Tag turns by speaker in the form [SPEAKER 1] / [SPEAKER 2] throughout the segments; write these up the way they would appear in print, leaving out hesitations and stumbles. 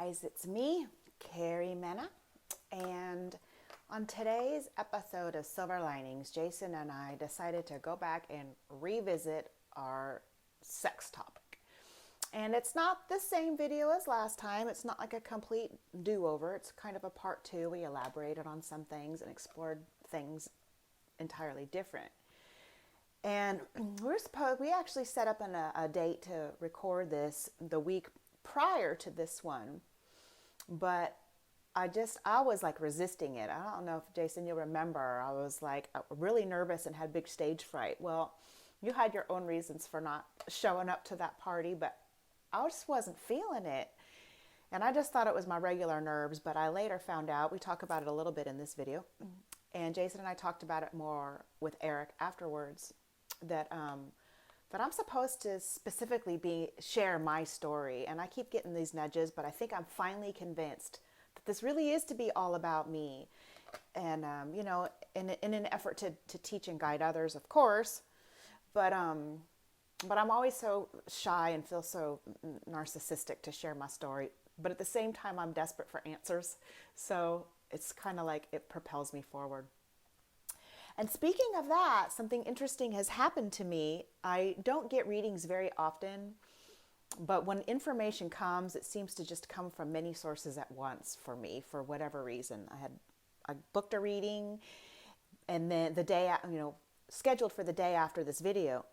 [SPEAKER 1] guys, it's me, Carrie Mena, and on today's episode of Silver Linings, Jason and I decided to go back and revisit our sex topic. And it's not the same video as last time. It's not like a complete do-over. It's kind of a part two. We elaborated on some things and explored things entirely different. And we actually set up a date to record this the week prior to this one, but I was like resisting it. I don't know if Jason, you'll remember, I was like really nervous and had big stage fright. Well, you had your own reasons for not showing up to that party, but I just wasn't feeling it. And I just thought it was my regular nerves, but I later found out, we talk about it a little bit in this video, and Jason and I talked about it more with Erik afterwards, that I'm supposed to specifically share my story. And I keep getting these nudges, but I think I'm finally convinced that this really is to be all about me. And, in an effort to teach and guide others, of course. But I'm always so shy and feel so narcissistic to share my story. But at the same time, I'm desperate for answers. So it's kind of like it propels me forward. And speaking of that, something interesting has happened to me. I don't get readings very often, but when information comes, it seems to just come from many sources at once for me, for whatever reason. I booked a reading, and then scheduled for the day after this video.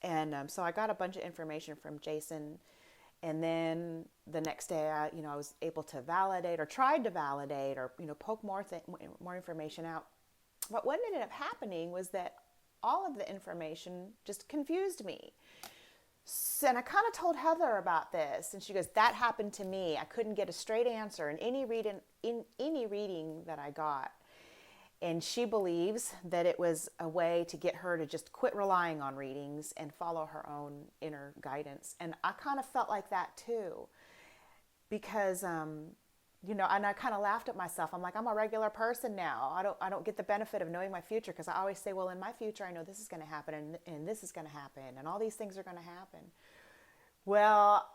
[SPEAKER 1] And so I got a bunch of information from Jason, and then the next day I was able to validate, or tried to validate, or poke more information out. But what ended up happening was that all of the information just confused me. And I kind of told Heather about this, and she goes, "That happened to me. I couldn't get a straight answer in any reading that I got." And she believes that it was a way to get her to just quit relying on readings and follow her own inner guidance. And I kind of felt like that too, because and I kind of laughed at myself. I'm like, I'm a regular person now. I don't get the benefit of knowing my future, because I always say, well, in my future, I know this is going to happen, and this is going to happen, and all these things are going to happen. Well,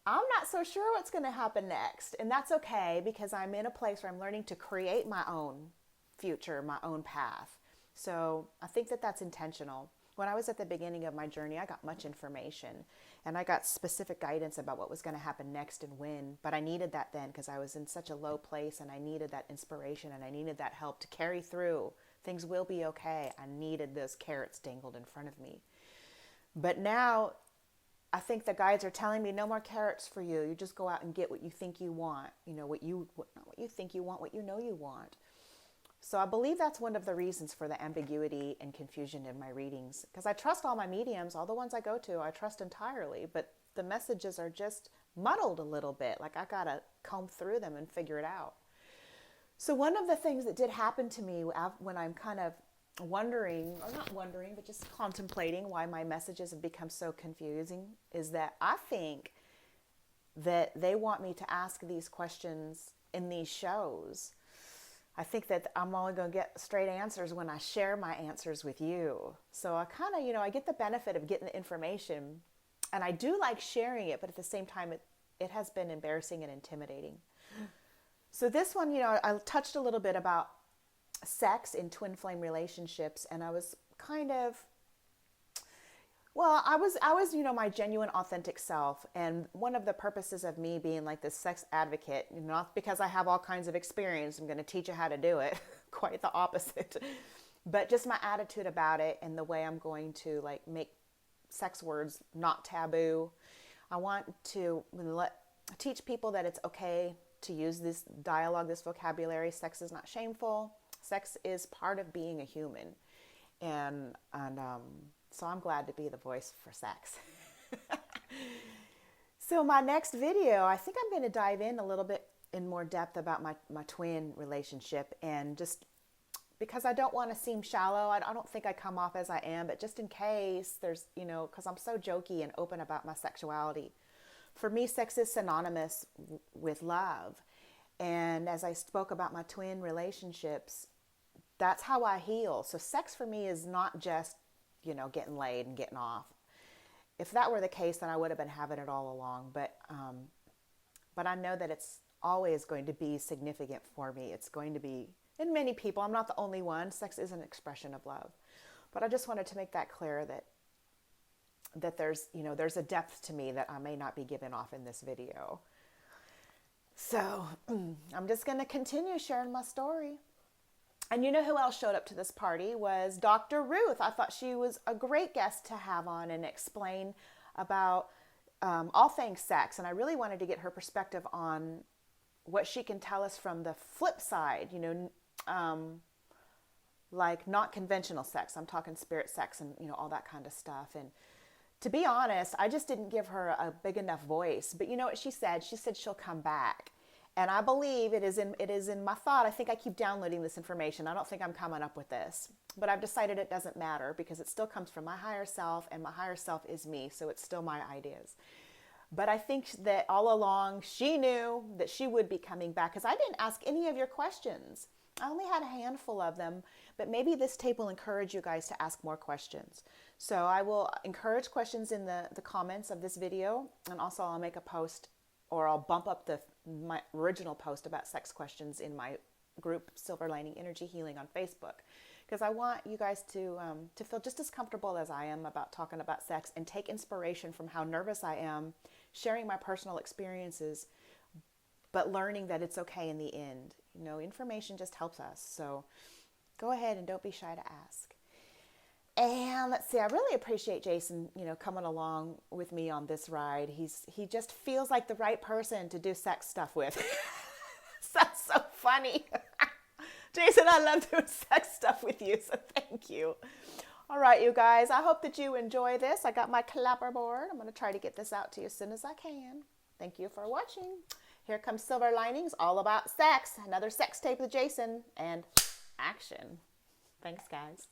[SPEAKER 1] I'm not so sure what's going to happen next, and that's okay, because I'm in a place where I'm learning to create my own future, my own path. So I think that that's intentional. When I was at the beginning of my journey, I got much information, and I got specific guidance about what was going to happen next and when, but I needed that then, because I was in such a low place, and I needed that inspiration, and I needed that help to carry through. Things will be okay. I needed those carrots dangled in front of me. But now I think the guides are telling me, no more carrots for you. You just go out and get what you think you want. Not what you think you want, what you know you want. So I believe that's one of the reasons for the ambiguity and confusion in my readings, because I trust all my mediums, all the ones I go to, I trust entirely, but the messages are just muddled a little bit. Like I gotta comb through them and figure it out. So one of the things that did happen to me when I'm kind of wondering, or not wondering, but just contemplating why my messages have become so confusing, is that I think that they want me to ask these questions in these shows. I think that I'm only going to get straight answers when I share my answers with you. So I kind of, I get the benefit of getting the information, and I do like sharing it, but at the same time, it has been embarrassing and intimidating. So this one, I touched a little bit about sex in twin flame relationships, and I was kind of, I was, my genuine, authentic self. And one of the purposes of me being like this sex advocate, not because I have all kinds of experience, I'm going to teach you how to do it, quite the opposite, but just my attitude about it and the way I'm going to make sex words not taboo. I want to teach people that it's okay to use this dialogue, this vocabulary. Sex is not shameful. Sex is part of being a human. And so I'm glad to be the voice for sex. So my next video, I think I'm going to dive in a little bit in more depth about my twin relationship, and just because I don't want to seem shallow, I don't think I come off as I am, but just in case there's, because I'm so jokey and open about my sexuality. For me, sex is synonymous with love. And as I spoke about my twin relationships, that's how I heal. So sex for me is not just getting laid and getting off. If that were the case, then I would have been having it all along. But but I know that it's always going to be significant for me. It's going to be in many people. I'm not the only one. Sex is an expression of love. But I just wanted to make that clear that there's, there's a depth to me that I may not be giving off in this video. So I'm just going to continue sharing my story. And you know who else showed up to this party was Dr. Ruth. I thought she was a great guest to have on and explain about all things sex. And I really wanted to get her perspective on what she can tell us from the flip side, like not conventional sex. I'm talking spirit sex and, all that kind of stuff. And to be honest, I just didn't give her a big enough voice. But you know what she said? She said she'll come back. And I believe it is in my thought. I think I keep downloading this information. I don't think I'm coming up with this. But I've decided it doesn't matter because it still comes from my higher self, and my higher self is me. So it's still my ideas. But I think that all along she knew that she would be coming back because I didn't ask any of your questions. I only had a handful of them, but maybe this tape will encourage you guys to ask more questions. So I will encourage questions in the comments of this video, and also I'll make a post, or I'll bump up my original post about sex questions in my group Silver Lining Energy Healing on Facebook, because I want you guys to feel just as comfortable as I am about talking about sex and take inspiration from how nervous I am, sharing my personal experiences, but learning that it's okay in the end. Information just helps us. So go ahead and don't be shy to ask. And let's see, I really appreciate Jason, coming along with me on this ride. He just feels like the right person to do sex stuff with. Sounds so funny. Jason, I love doing sex stuff with you, so thank you. All right, you guys, I hope that you enjoy this. I got my clapperboard. I'm going to try to get this out to you as soon as I can. Thank you for watching. Here comes Silver Linings, all about sex. Another sex tape with Jason, and action. Thanks, guys.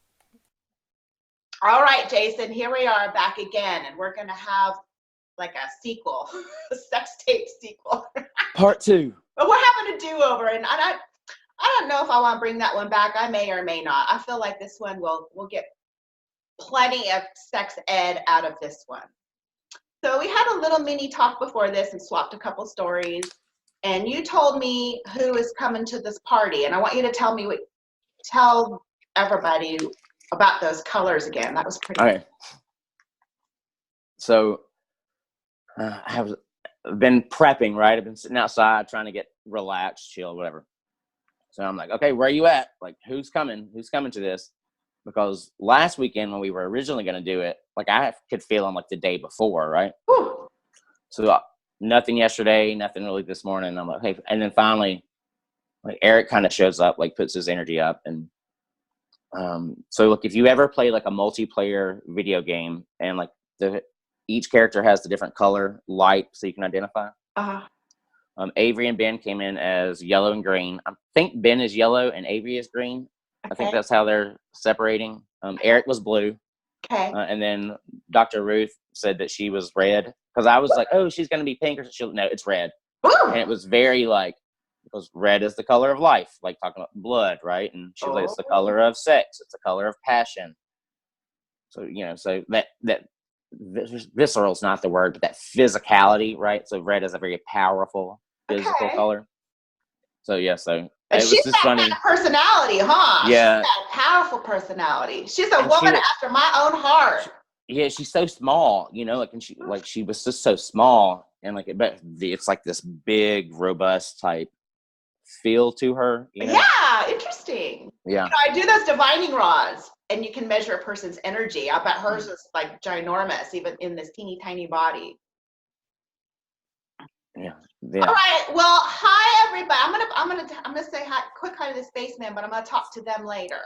[SPEAKER 1] All right, Jason, here we are back again, and we're going to have like a sequel, a sex tape sequel.
[SPEAKER 2] Part 2.
[SPEAKER 1] But we're having a do-over, and I don't know if I want to bring that one back. I may or may not. I feel like this one we'll get plenty of sex ed out of this one. So we had a little mini talk before this and swapped a couple stories. And you told me who is coming to this party, and I want you to tell everybody about those colors again. That was pretty.
[SPEAKER 2] All right. So I have been prepping, right? I've been sitting outside trying to get relaxed, chill, whatever. So I'm like, okay, where are you at? Like, who's coming? Who's coming to this? Because last weekend when we were originally going to do it, like I could feel them like the day before, right?
[SPEAKER 1] Whew.
[SPEAKER 2] So nothing yesterday, nothing really this morning. I'm like, hey, and then finally, like Erik kind of shows up, like puts his energy up, and so look, if you ever play like a multiplayer video game, and like each character has the different color light, so you can identify. Avery and Ben came in as yellow and green. I think Ben is yellow and Avery is green. Okay. I think that's how they're separating. Erik was blue.
[SPEAKER 1] Okay.
[SPEAKER 2] And then Dr. Ruth said that she was red, because I was like, oh, she's going to be pink, or no, it's red. Ooh. And it was very like, because red is the color of life, like talking about blood, right? And she was like, it's the color of sex, it's the color of passion. So so that visceral is not the word, but that physicality, right? So red is a very powerful physical color. So so it was just funny.
[SPEAKER 1] Kind of personality, huh?
[SPEAKER 2] Yeah,
[SPEAKER 1] she's got a powerful personality. She's a woman after my own heart.
[SPEAKER 2] Yeah, she's so small, and she was just so small, and but it's like this big, robust type feel to her.
[SPEAKER 1] Yeah, interesting.
[SPEAKER 2] Yeah,
[SPEAKER 1] I do those divining rods, and you can measure a person's energy. I bet hers is like ginormous, even in this teeny tiny body.
[SPEAKER 2] Yeah.
[SPEAKER 1] All right. Well, hi everybody. I'm gonna say quick hi to the Spacemen, but I'm gonna talk to them later.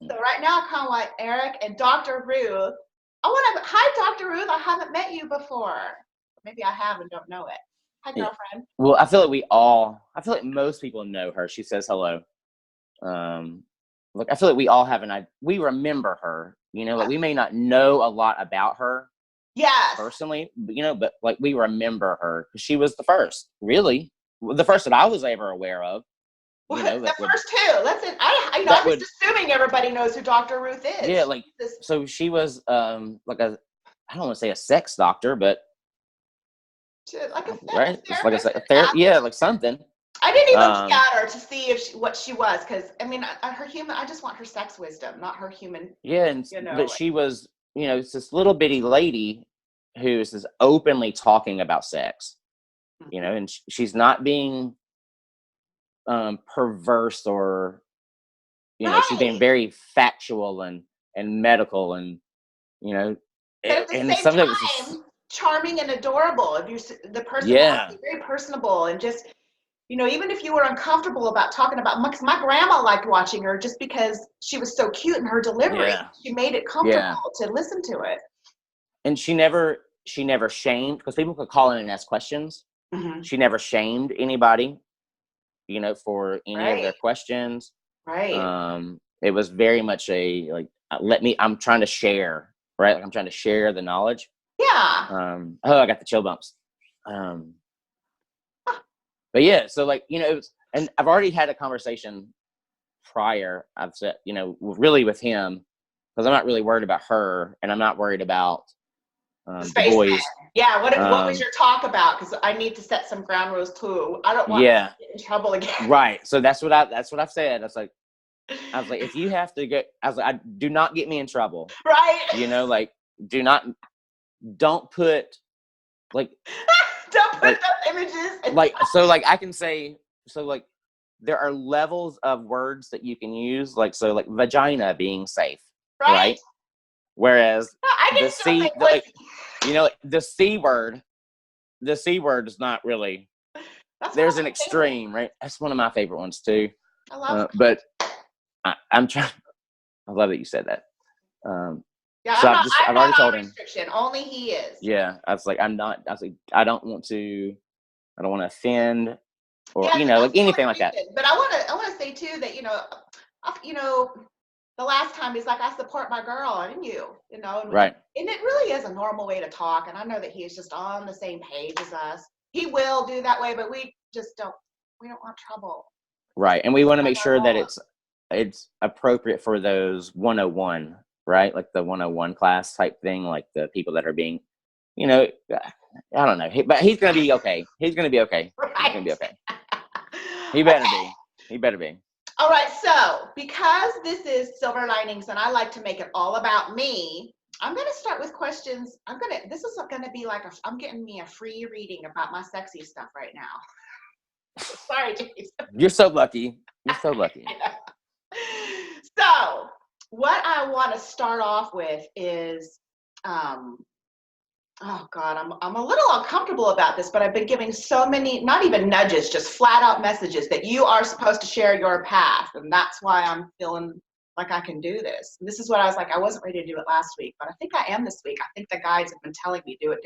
[SPEAKER 1] So right now, I kind of want Erik and Dr. Ruth. Hi, Dr. Ruth. I haven't met you before. Maybe I have and don't know it. Hi, girlfriend.
[SPEAKER 2] Well, I feel like most people know her. She says hello. Look, I feel like we all have we remember her. Like we may not know a lot about her.
[SPEAKER 1] Yes.
[SPEAKER 2] Personally, but like we remember her because she was the first, really, the first that I was ever aware of.
[SPEAKER 1] The first two. I'm just assuming everybody knows who Dr. Ruth is.
[SPEAKER 2] Yeah, so she was I don't want to say a sex doctor, but
[SPEAKER 1] Like a
[SPEAKER 2] right? It's like
[SPEAKER 1] therapist.
[SPEAKER 2] a therapy, yeah, like something.
[SPEAKER 1] I didn't even look at her to see if what she was, because I mean, her human. I just want her sex wisdom, not her human.
[SPEAKER 2] Yeah, and but she was, it's this little bitty lady who is openly talking about sex, and she's not being perverse or, she's being very factual and medical and,
[SPEAKER 1] but at the
[SPEAKER 2] and
[SPEAKER 1] same
[SPEAKER 2] sometimes
[SPEAKER 1] time, charming and adorable. If you the personality,
[SPEAKER 2] yeah,
[SPEAKER 1] very personable, and just even if you were uncomfortable about talking about, because my grandma liked watching her just because she was so cute in her delivery.
[SPEAKER 2] yeah,
[SPEAKER 1] She made it comfortable to listen to it.
[SPEAKER 2] And she never shamed, because people could call in and ask questions. She never shamed anybody, for any of their questions.
[SPEAKER 1] Right.
[SPEAKER 2] It was very much a like, I'm trying to share, right? Like I'm trying to share the knowledge.
[SPEAKER 1] Yeah.
[SPEAKER 2] I got the chill bumps. But yeah, so like, it was, and I've already had a conversation prior. I've said, really with him, because I'm not really worried about her, and I'm not worried about the boys.
[SPEAKER 1] Yeah. What was your talk about? Because I need to set some ground rules too. I don't want to get in trouble again.
[SPEAKER 2] Right. So that's what I've said. I was like, if you have to get, I was like, do not get me in trouble.
[SPEAKER 1] Right.
[SPEAKER 2] Like, don't put like,
[SPEAKER 1] don't put those images.
[SPEAKER 2] Like, so like I can say, so like there are levels of words that you can use, like, so like vagina being safe, right? Whereas the C, the C word is not really. There's an extreme, right? That's one of my favorite ones too.
[SPEAKER 1] I love it.
[SPEAKER 2] But I'm trying. I love that you said that.
[SPEAKER 1] Yeah,
[SPEAKER 2] so
[SPEAKER 1] I've
[SPEAKER 2] already told him.
[SPEAKER 1] Restriction. Only he is.
[SPEAKER 2] Yeah, I was like, I don't want to offend, or like anything like that.
[SPEAKER 1] But I want to say too that the last time he's like, I support my girl, and
[SPEAKER 2] right.
[SPEAKER 1] And it really is a normal way to talk, and I know that he is just on the same page as us. He will do that way, but we just don't want trouble.
[SPEAKER 2] Right, and we want to make sure that it's appropriate for those 101, right? Like the 101 class type thing, like the people that are being, I don't know, but he's gonna be okay. He's gonna be okay.
[SPEAKER 1] Right.
[SPEAKER 2] He's gonna be okay. He better be. He better be.
[SPEAKER 1] All right, so because this is Silver Linings and I like to make it all about me, I'm going to start with questions. This is going to be like, I'm getting me a free reading about my sexy stuff right now. Sorry, Jason.
[SPEAKER 2] You're so lucky. You're so lucky.
[SPEAKER 1] So what I want to start off with is, oh God, I'm a little uncomfortable about this, but I've been giving so many, not even nudges, just flat out messages that you are supposed to share your path. And that's why I'm feeling like I can do this. And this is what I was like, I wasn't ready to do it last week, but I think I am this week. I think the guides have been telling me, do it.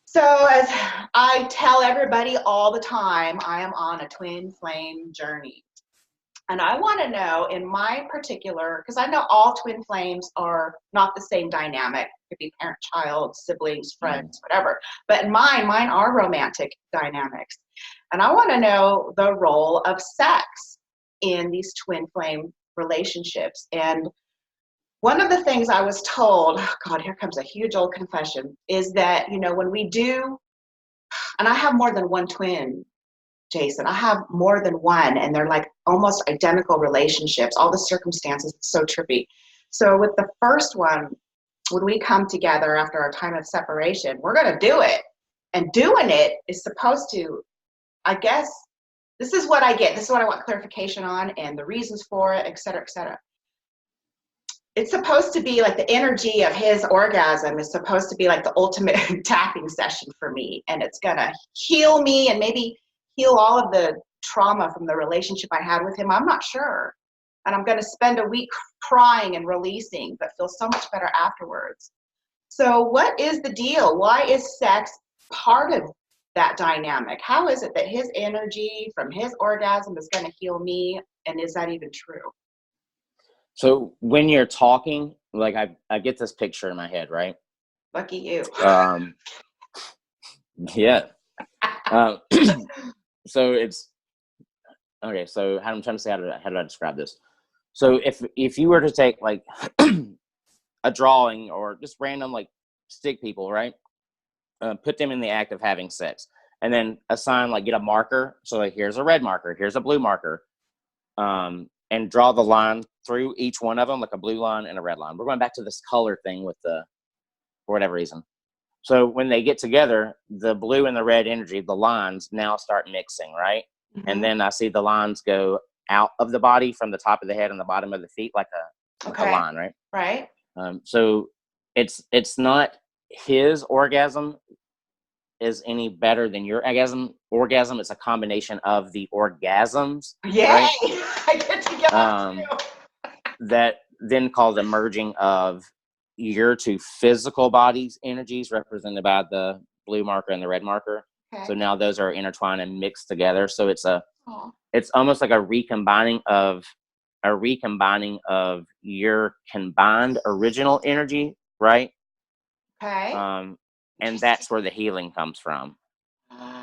[SPEAKER 1] So as I tell everybody all the time, I am on a twin flame journey. And I want to know in my particular, because I know all twin flames are not the same dynamic. It could be parent, child, siblings, friends, whatever. But mine are romantic dynamics. And I want to know the role of sex in these twin flame relationships. And one of the things I was told, oh God, here comes a huge old confession, is that, when we do, and I have more than one twin, Jason. I have more than one, and they're like almost identical relationships. All the circumstances, it's so trippy. So with the first one, when we come together after our time of separation, we're going to do it. And doing it is supposed to, I guess, this is what I get. This is what I want clarification on and the reasons for it, et cetera, et cetera. It's supposed to be like the energy of his orgasm is supposed to be like the ultimate tapping session for me. And it's going to heal me and maybe heal all of the trauma from the relationship I had with him. I'm not sure. And I'm going to spend a week crying and releasing, but feel so much better afterwards. So what is the deal? Why is sex part of that dynamic? How is it that his energy from his orgasm is going to heal me? And is that even true?
[SPEAKER 2] So when you're talking, like I get this picture in my head, right?
[SPEAKER 1] Lucky you.
[SPEAKER 2] Yeah. So it's okay. So I'm trying to say how do I describe this? So if you were to take like a drawing or just random like stick people, right? put them in the act of having sex, and then assign, like, get a marker. So, like, here's a red marker, here's a blue marker, and draw the line through each one of them, like a blue line and a red line. We're going back to this color thing with for whatever reason. So when they get together, the blue and the red energy, the lines now start mixing, right?
[SPEAKER 1] Mm-hmm.
[SPEAKER 2] And then I see the lines go out of the body from the top of the head and the bottom of the feet, like a line, right?
[SPEAKER 1] Right.
[SPEAKER 2] So it's not his orgasm is any better than your orgasm. It's a combination of the orgasms.
[SPEAKER 1] Yay!
[SPEAKER 2] Right?
[SPEAKER 1] I get to go too.
[SPEAKER 2] That then called the merging of your two physical bodies' energies, represented by the blue marker and the red marker.
[SPEAKER 1] Okay.
[SPEAKER 2] So now those are intertwined and mixed together. So it's almost like a recombining of your combined original energy, right?
[SPEAKER 1] Okay.
[SPEAKER 2] And that's where the healing comes from.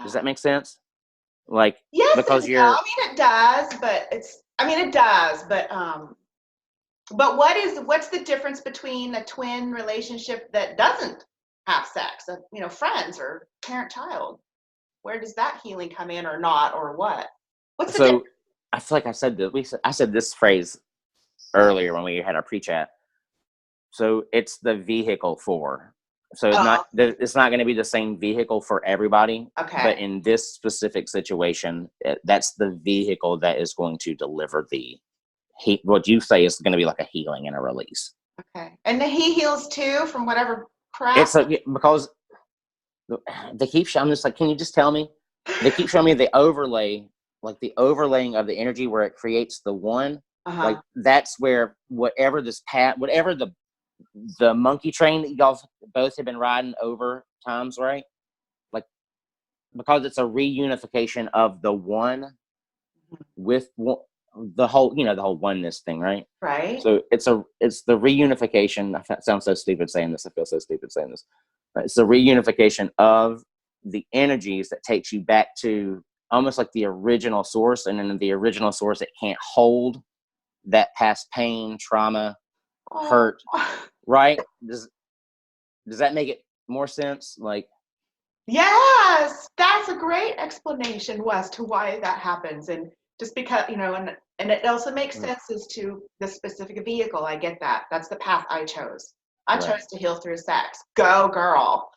[SPEAKER 2] Does that make sense? Like,
[SPEAKER 1] yes,
[SPEAKER 2] because
[SPEAKER 1] it does, but what's the difference between a twin relationship that doesn't have sex, friends or parent-child? Where does that healing come in, or not, or what? What's the difference?
[SPEAKER 2] I feel like I said this phrase earlier when we had our pre-chat. So it's the vehicle for. So it's not going to be the same vehicle for everybody.
[SPEAKER 1] Okay.
[SPEAKER 2] But in this specific situation, that's the vehicle that is going to deliver what you say is going to be like a healing and a release.
[SPEAKER 1] Okay. And he heals too from whatever crap?
[SPEAKER 2] Because they keep showing, I'm just like, can you just tell me? They keep showing me the overlay, like the overlaying of the energy where it creates the one.
[SPEAKER 1] Uh-huh.
[SPEAKER 2] Like that's where whatever the monkey train that y'all both have been riding over times, right? Like, because it's a reunification of the one with the whole, the whole oneness thing, right?
[SPEAKER 1] Right.
[SPEAKER 2] So it's the reunification. I sound so stupid saying this. I feel so stupid saying this. It's the reunification of the energies that takes you back to almost like the original source, and in the original source, it can't hold that past pain, trauma, hurt, right? Does that make it more sense? Like,
[SPEAKER 1] yes, that's a great explanation as to why that happens, and just because and it also makes sense as to the specific vehicle. I get that. That's the path I chose. I chose to heal through sex. Go, girl.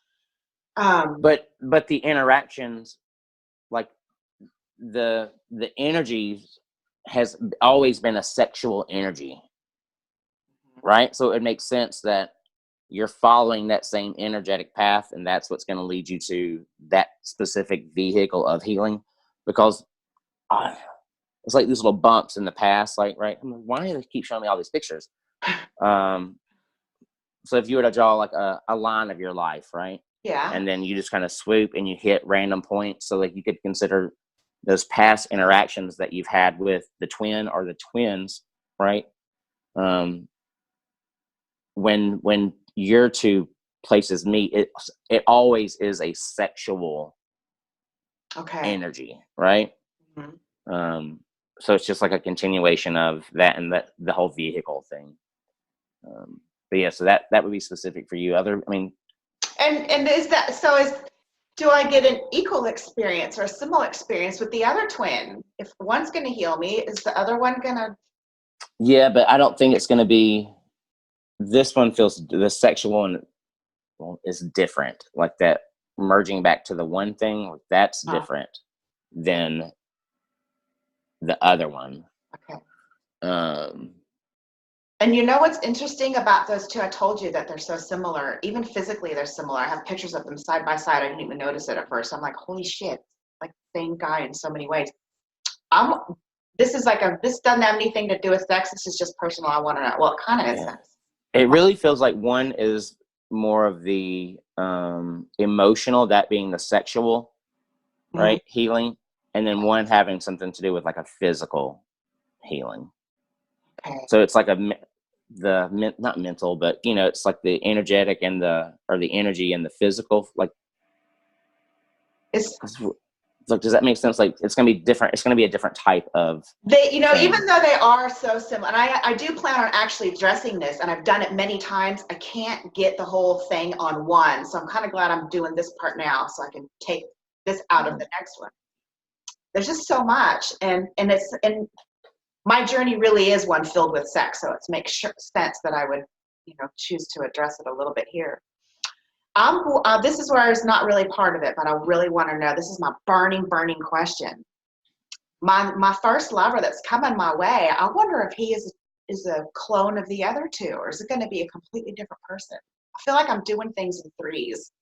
[SPEAKER 2] But the interactions, like the energy has always been a sexual energy, right? So it makes sense that you're following that same energetic path, and that's what's going to lead you to that specific vehicle of healing. Because it's like these little bumps in the past, like, right? I mean, why do they keep showing me all these pictures? So if you were to draw like a line of your life, right?
[SPEAKER 1] Yeah.
[SPEAKER 2] And then you just kind of swoop and you hit random points. So like you could consider those past interactions that you've had with the twin or the twins, right? When your two places meet, it always is a sexual energy, right? Mm-hmm. So it's just like a continuation of that, and the whole vehicle thing. But yeah, so that would be specific for you.
[SPEAKER 1] And is that so? Do I get an equal experience or a similar experience with the other twin? If one's going to heal me, is the other one going to?
[SPEAKER 2] Yeah, but I don't think it's going to be. This one feels, the sexual one is different. Like that merging back to the one thing, that's different than the other one.
[SPEAKER 1] Okay. And you know what's interesting about those two? I told you that they're so similar. Even physically, they're similar. I have pictures of them side by side. I didn't even notice it at first. I'm like, holy shit, like the same guy in so many ways. This doesn't have anything to do with sex. This is just personal. I want to know. Well, it kind of is sex.
[SPEAKER 2] It really feels like one is more of the emotional, that being the sexual, right? Mm-hmm. Healing. And then one having something to do with like a physical healing. Okay. So it's like not mental, but it's like the energetic and the energy and the physical, like So does that make sense? Like it's going to be different. It's going to be a different type of
[SPEAKER 1] They,
[SPEAKER 2] thing.
[SPEAKER 1] even though they are so similar, and I do plan on actually addressing this, and I've done it many times, I can't get the whole thing on one. So I'm kind of glad I'm doing this part now so I can take this out of the next one. There's just so much, and my journey really is one filled with sex, so it makes sense that I would, choose to address it a little bit here. This is where it's not really part of it, but I really want to know. This is my burning question. My first lover that's coming my way, I wonder if he is a clone of the other two, or is it going to be a completely different person? I feel like I'm doing things in threes.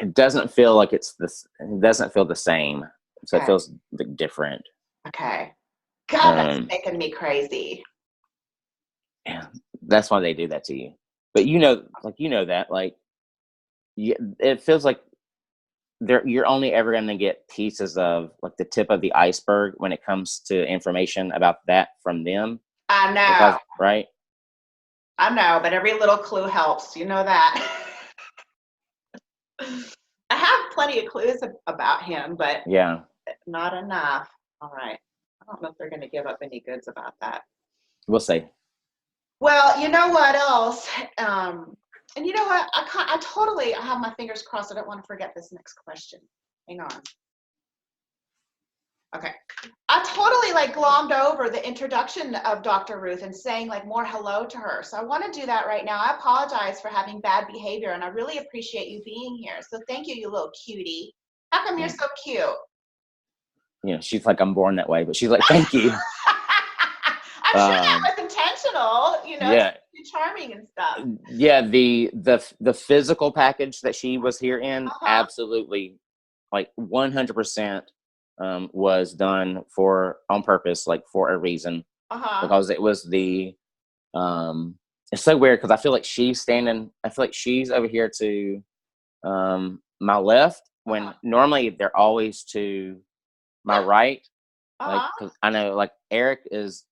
[SPEAKER 2] It doesn't feel like it's this. It doesn't feel the same. So
[SPEAKER 1] Okay.
[SPEAKER 2] It feels different.
[SPEAKER 1] Okay. God, that's making me crazy.
[SPEAKER 2] Yeah, that's why they do that to you. But that, it feels like you're only ever going to get pieces of like the tip of the iceberg when it comes to information about that from them.
[SPEAKER 1] I know.
[SPEAKER 2] Right?
[SPEAKER 1] I know, but every little clue helps. You know that. I have plenty of clues about him, but
[SPEAKER 2] yeah,
[SPEAKER 1] not enough. All right. I don't know if they're going to give up any goods about that.
[SPEAKER 2] We'll see.
[SPEAKER 1] Well, you know what else? And you know what? I have my fingers crossed. I don't want to forget this next question. Hang on. Okay. I totally glommed over the introduction of Dr. Ruth and saying more hello to her. So I want to do that right now. I apologize for having bad behavior, and I really appreciate you being here. So thank you, you little cutie. How come you're so cute?
[SPEAKER 2] She's like, I'm born that way, but she's like, thank you.
[SPEAKER 1] I'm sure that was intentional,
[SPEAKER 2] Yeah.
[SPEAKER 1] Charming and stuff.
[SPEAKER 2] Yeah, the physical package that she was here in, absolutely, 100%, was done on purpose, for a reason. Because it was it's so weird because I feel like she's over here to my left when normally they're always to my right. 'Cause I know Erik is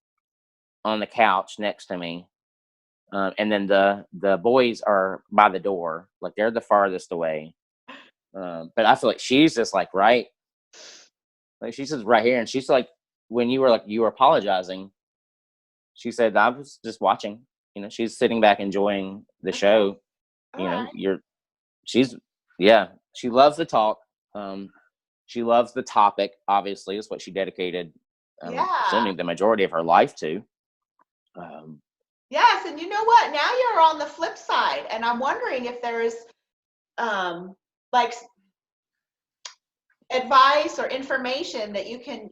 [SPEAKER 2] on the couch next to me. And then the boys are by the door, they're the farthest away. But I feel like she's just right, she's just right here, and she's when you were apologizing, she said I was just watching. She's sitting back enjoying the show. She loves to talk. She loves the topic. Obviously, is what she dedicated, assuming the majority of her life to.
[SPEAKER 1] Yes, and you know what? Now you're on the flip side, and I'm wondering if there's advice or information that you can,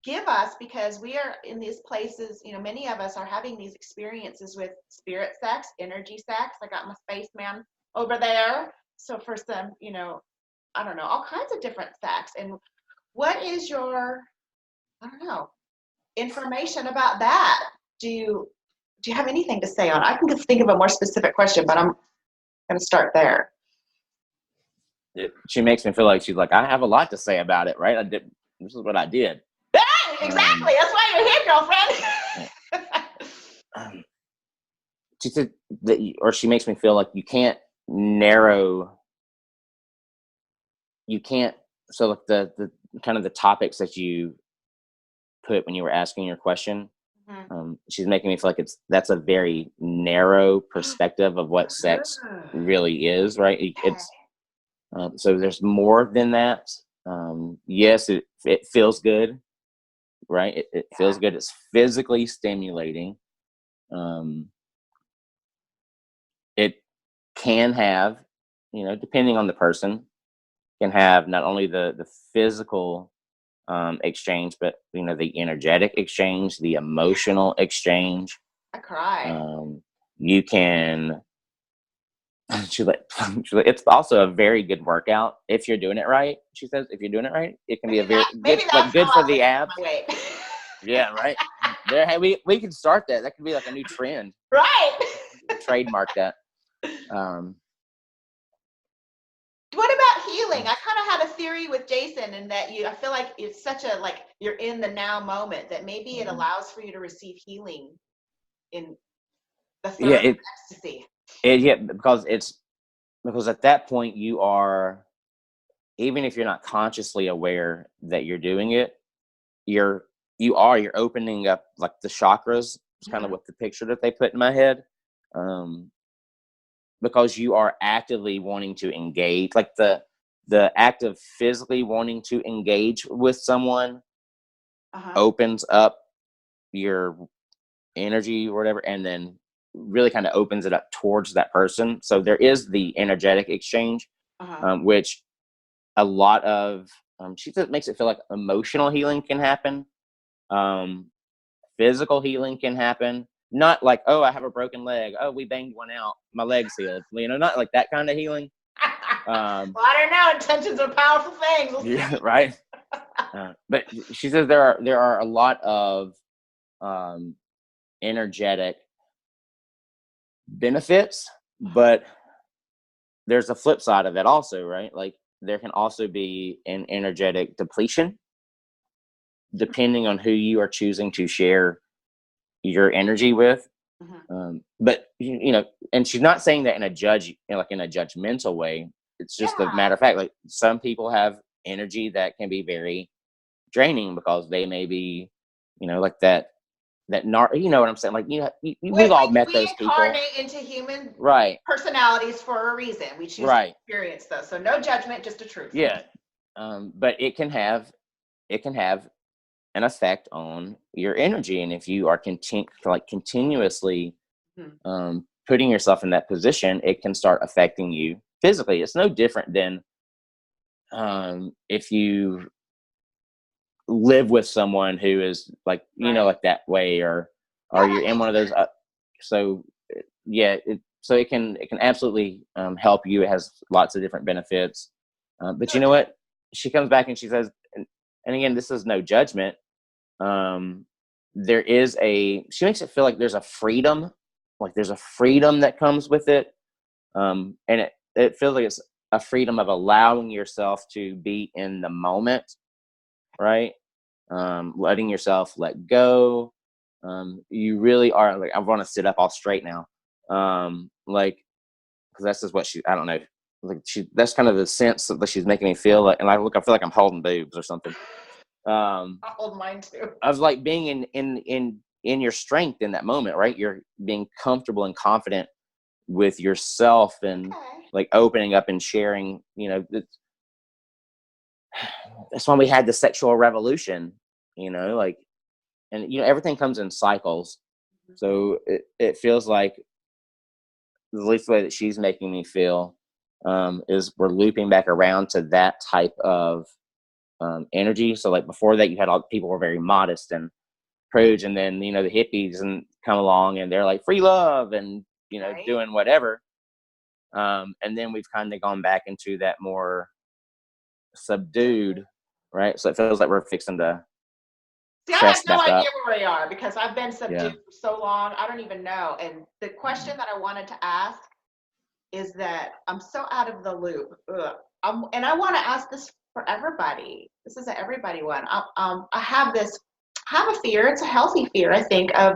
[SPEAKER 1] give us, because we are in these places, many of us are having these experiences with spirit sex, energy sex. I got my spaceman over there. So for some, I don't know, all kinds of different sex. And what is your, I don't know, information about that? Do you have anything to say on it? I can just think of a more specific question, but I'm going to start there.
[SPEAKER 2] She makes me feel like she's I have a lot to say about it, right? This is what I did.
[SPEAKER 1] Exactly. That's why you're here, girlfriend.
[SPEAKER 2] She said that, or she makes me feel like you can't narrow. You can't. So the kind of the topics that you put when you were asking your question, she's making me feel like that's a very narrow perspective of what sex really is, right? It's so there's more than that. Yes, it feels good, right? It feels good. It's physically stimulating. It can have, depending on the person, can have not only the physical exchange, but the energetic exchange, the emotional exchange.
[SPEAKER 1] I cry.
[SPEAKER 2] You can. It's also a very good workout if you're doing it right. She says if you're doing it right, it can be a very good for the abs. Yeah, right. There, we can start that. That could be a new trend.
[SPEAKER 1] Right.
[SPEAKER 2] Trademark that.
[SPEAKER 1] What about healing? I kind of had a theory with Jason, in that I feel like it's such a you're in the now moment that maybe it allows for you to receive healing in the third ecstasy.
[SPEAKER 2] Yeah, because it's because at that point you are, even if you're not consciously aware that you're doing it, you're opening up like the chakras. It's kind of what the picture that they put in my head. Because you are actively wanting to engage, like the act of physically wanting to engage with someone opens up your energy or whatever, and then really kind of opens it up towards that person. So there is the energetic exchange, which a lot of she said makes it feel like emotional healing can happen, physical healing can happen. Not like, oh, I have a broken leg, oh, we banged one out, my leg's healed, not like that kind of healing.
[SPEAKER 1] Well, I don't know, intentions are powerful things.
[SPEAKER 2] Yeah, right. But she says there are a lot of energetic benefits, but there's a flip side of it also, right? Like there can also be an energetic depletion depending on who you are choosing to share your energy with. But and she's not saying that in a judgmental way. It's just a matter of fact, like some people have energy that can be very draining because they may be, like that you know what I'm saying? Like, we've all met those people.
[SPEAKER 1] We incarnate into human personalities for a reason. We choose to experience those. So no judgment, just a truth.
[SPEAKER 2] Yeah. But it can have an effect on your energy. And if you are continuously putting yourself in that position, it can start affecting you physically. It's no different than if you live with someone who is like, like that way, or you're in one of those. So it can absolutely help you. It has lots of different benefits. But you know what? She comes back and she says, and again, this is no judgment. She makes it feel like there's a freedom, that comes with it. And it feels like it's a freedom of allowing yourself to be in the moment, right? Letting yourself let go. You really are, like, I want to sit up all straight now. Because that's just what I don't know. Like that's kind of the sense that she's making me feel like, and I feel like I'm holding boobs or something.
[SPEAKER 1] I hold mine too.
[SPEAKER 2] I was like being in your strength in that moment, right? You're being comfortable and confident with yourself, and like opening up and sharing. That's why we had the sexual revolution. Like, and everything comes in cycles. So it feels like, at least the way that she's making me feel, is we're looping back around to that type of energy. So like before that, you had all people were very modest and prude, and then the hippies and come along and they're like free love and doing whatever. And then we've kind of gone back into that more subdued, right? So it feels like we're fixing to.
[SPEAKER 1] See, I have no idea where we are because I've been subdued for so long. I don't even know. And the question that I wanted to ask is that I'm so out of the loop. And I want to ask this for everybody. This is an everybody one. I have a fear. It's a healthy fear, I think, of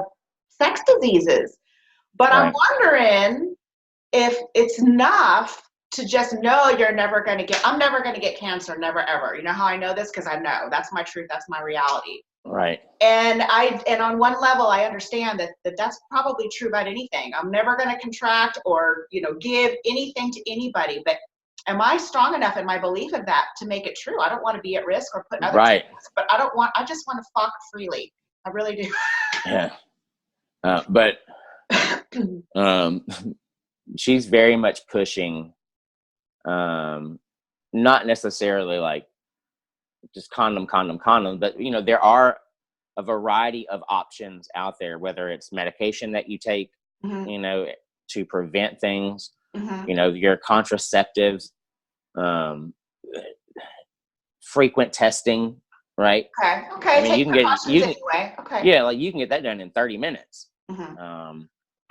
[SPEAKER 1] sex diseases. But I'm wondering if it's enough to just know I'm never going to get cancer, never ever. You know how I know this? Because I know that's my truth. That's my reality.
[SPEAKER 2] Right.
[SPEAKER 1] And on one level, I understand that that's probably true about anything. I'm never going to contract or, give anything to anybody. But am I strong enough in my belief of that to make it true? I don't want to be at risk or put others at risk, but I just want to fuck freely. I really do.
[SPEAKER 2] Yeah. But she's very much pushing, not necessarily like just condom, but there are a variety of options out there, whether it's medication that you take, to prevent things, your contraceptives, frequent testing, right?
[SPEAKER 1] Okay.
[SPEAKER 2] I mean, you can get
[SPEAKER 1] anyway. Okay.
[SPEAKER 2] Yeah, like you can get that done in 30 minutes.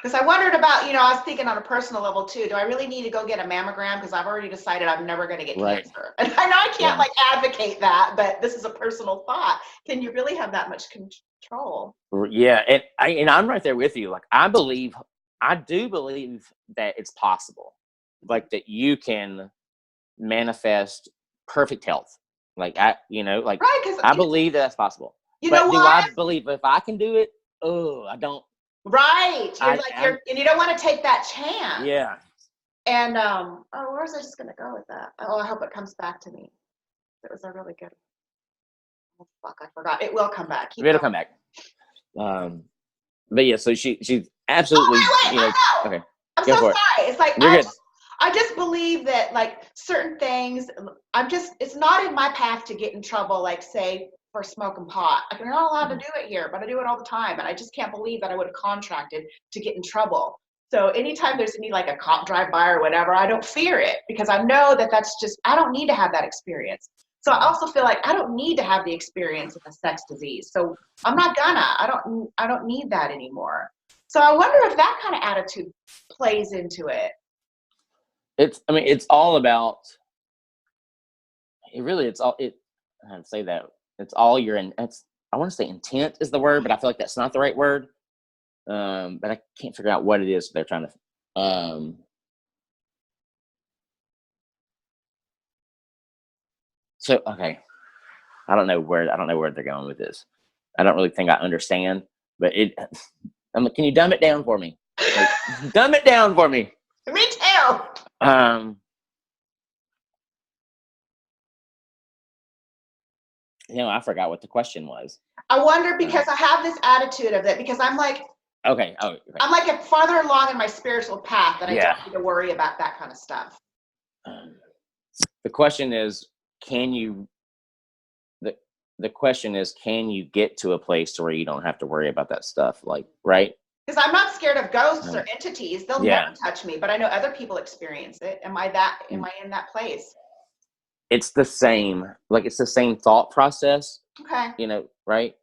[SPEAKER 1] Because I wondered about, I was thinking on a personal level too, do I really need to go get a mammogram? Because I've already decided I'm never going to get cancer. And I know I can't advocate that, but this is a personal thought. Can you really have that much control?
[SPEAKER 2] Yeah. And I'm right there with you. Like, I do believe that it's possible. like that you can manifest perfect health. Like I
[SPEAKER 3] Right,
[SPEAKER 2] believe that's possible.
[SPEAKER 3] But
[SPEAKER 2] Do I believe if I can do it? Oh, I don't.
[SPEAKER 3] Right. And you don't want to take that chance.
[SPEAKER 2] Yeah.
[SPEAKER 3] And where was I just gonna go with that? Oh, I hope it comes back to me. It was a really good. Oh, fuck, I forgot. It will come back.
[SPEAKER 2] It'll come back. But yeah, so she's absolutely. Okay.
[SPEAKER 3] I'm so sorry. It's like
[SPEAKER 2] You're good.
[SPEAKER 3] I just believe that like certain things. It's not in my path to get in trouble. Like say for smoking pot. Like, you're not allowed to do it here, but I do it all the time, and I just can't believe that I would have contracted to get in trouble. So anytime there's any like a cop drive by or whatever, I don't fear it because I know that that's just I don't need to have that experience. So I also feel like I don't need to have the experience of a sex disease. So I'm not gonna. I don't need that anymore. So I wonder if that kind of attitude plays into it.
[SPEAKER 2] It's all about. It really, it's all it. I have to say that it's all your. I want to say intent is the word, but I feel like that's not the right word. But I can't figure out what it is they're trying to. So okay, I don't know where they're going with this. I don't really think I understand, but can you dumb it down for me? Like, dumb it down for me.
[SPEAKER 3] Me too.
[SPEAKER 2] I forgot what the question was.
[SPEAKER 3] I wonder because I have this attitude of it because I'm like.
[SPEAKER 2] Okay. Oh. Okay.
[SPEAKER 3] I'm like farther along in my spiritual path that I don't need to worry about that kind of stuff.
[SPEAKER 2] The question is, can you? The question is, can you get to a place where you don't have to worry about that stuff? Like, right?
[SPEAKER 3] Because I'm not scared of ghosts or entities. They'll never touch me, but I know other people experience it. Am I in that place?
[SPEAKER 2] It's the same. Like, it's the same thought process.
[SPEAKER 3] Okay.
[SPEAKER 2] Right?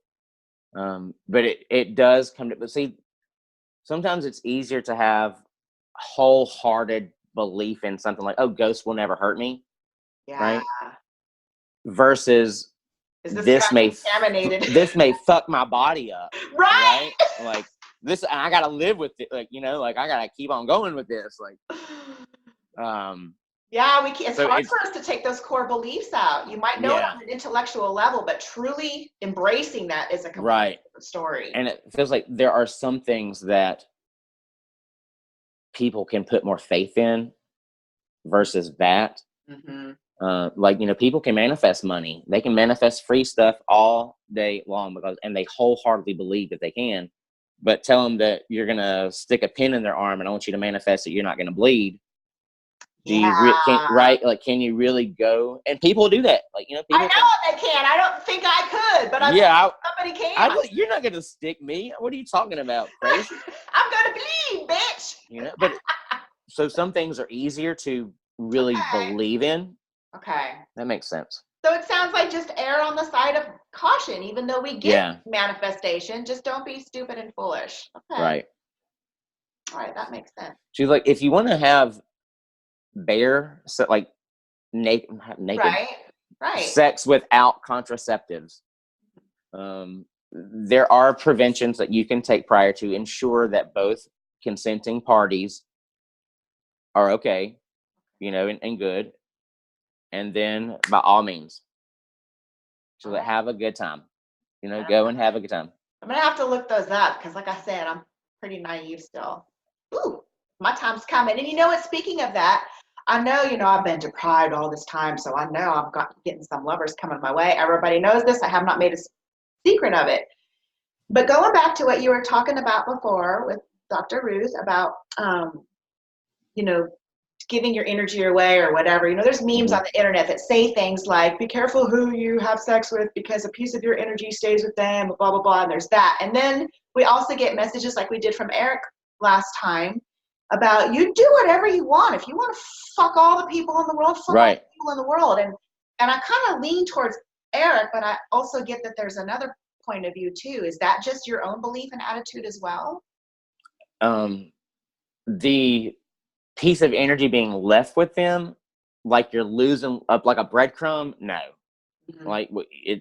[SPEAKER 2] But it does come to. But see, sometimes it's easier to have wholehearted belief in something like, oh, ghosts will never hurt me.
[SPEAKER 3] Yeah.
[SPEAKER 2] Right? Versus this may fuck my body up.
[SPEAKER 3] Right?
[SPEAKER 2] Like this, and I gotta live with it. Like, I gotta keep on going with this. Like,
[SPEAKER 3] yeah, it's hard for us to take those core beliefs out. You might know it on an intellectual level, but truly embracing that is a completely different story.
[SPEAKER 2] And it feels like there are some things that people can put more faith in versus that.
[SPEAKER 3] Mm-hmm.
[SPEAKER 2] Like, people can manifest money. They can manifest free stuff all day long and they wholeheartedly believe that they can. But tell them that you're gonna stick a pin in their arm and I want you to manifest that you're not gonna bleed. Can you really go? And people do that. Like, people
[SPEAKER 3] I know they can. I don't think I could, but somebody can.
[SPEAKER 2] You're not gonna stick me. What are you talking about? Crazy?
[SPEAKER 3] I'm gonna bleed, bitch.
[SPEAKER 2] But so some things are easier to really believe in.
[SPEAKER 3] Okay.
[SPEAKER 2] That makes sense.
[SPEAKER 3] So it sounds like just err on the side of caution, even though we get manifestation. Just don't be stupid and foolish. Okay.
[SPEAKER 2] Right.
[SPEAKER 3] All right, that makes sense.
[SPEAKER 2] She's like, if you want to have naked
[SPEAKER 3] right.
[SPEAKER 2] sex without contraceptives, there are preventions that you can take prior to ensure that both consenting parties are okay, and good. And then by all means, so have a good time, go and have a good time.
[SPEAKER 3] I'm going to have to look those up because like I said, I'm pretty naive still. Ooh, my time's coming. And speaking of that, I know, I've been deprived all this time. So I know I've got getting some lovers coming my way. Everybody knows this. I have not made a secret of it. But going back to what you were talking about before with Dr. Ruth about, giving your energy away or whatever. There's memes on the internet that say things like, be careful who you have sex with because a piece of your energy stays with them, blah, blah, blah. And there's that. And then we also get messages like we did from Erik last time about you do whatever you want. If you want to fuck all the people in the world, fuck all the people in the world. And I kind of lean towards Erik, but I also get that there's another point of view too. Is that just your own belief and attitude as well?
[SPEAKER 2] The piece of energy being left with them, like you're losing up like a breadcrumb, no. Mm-hmm.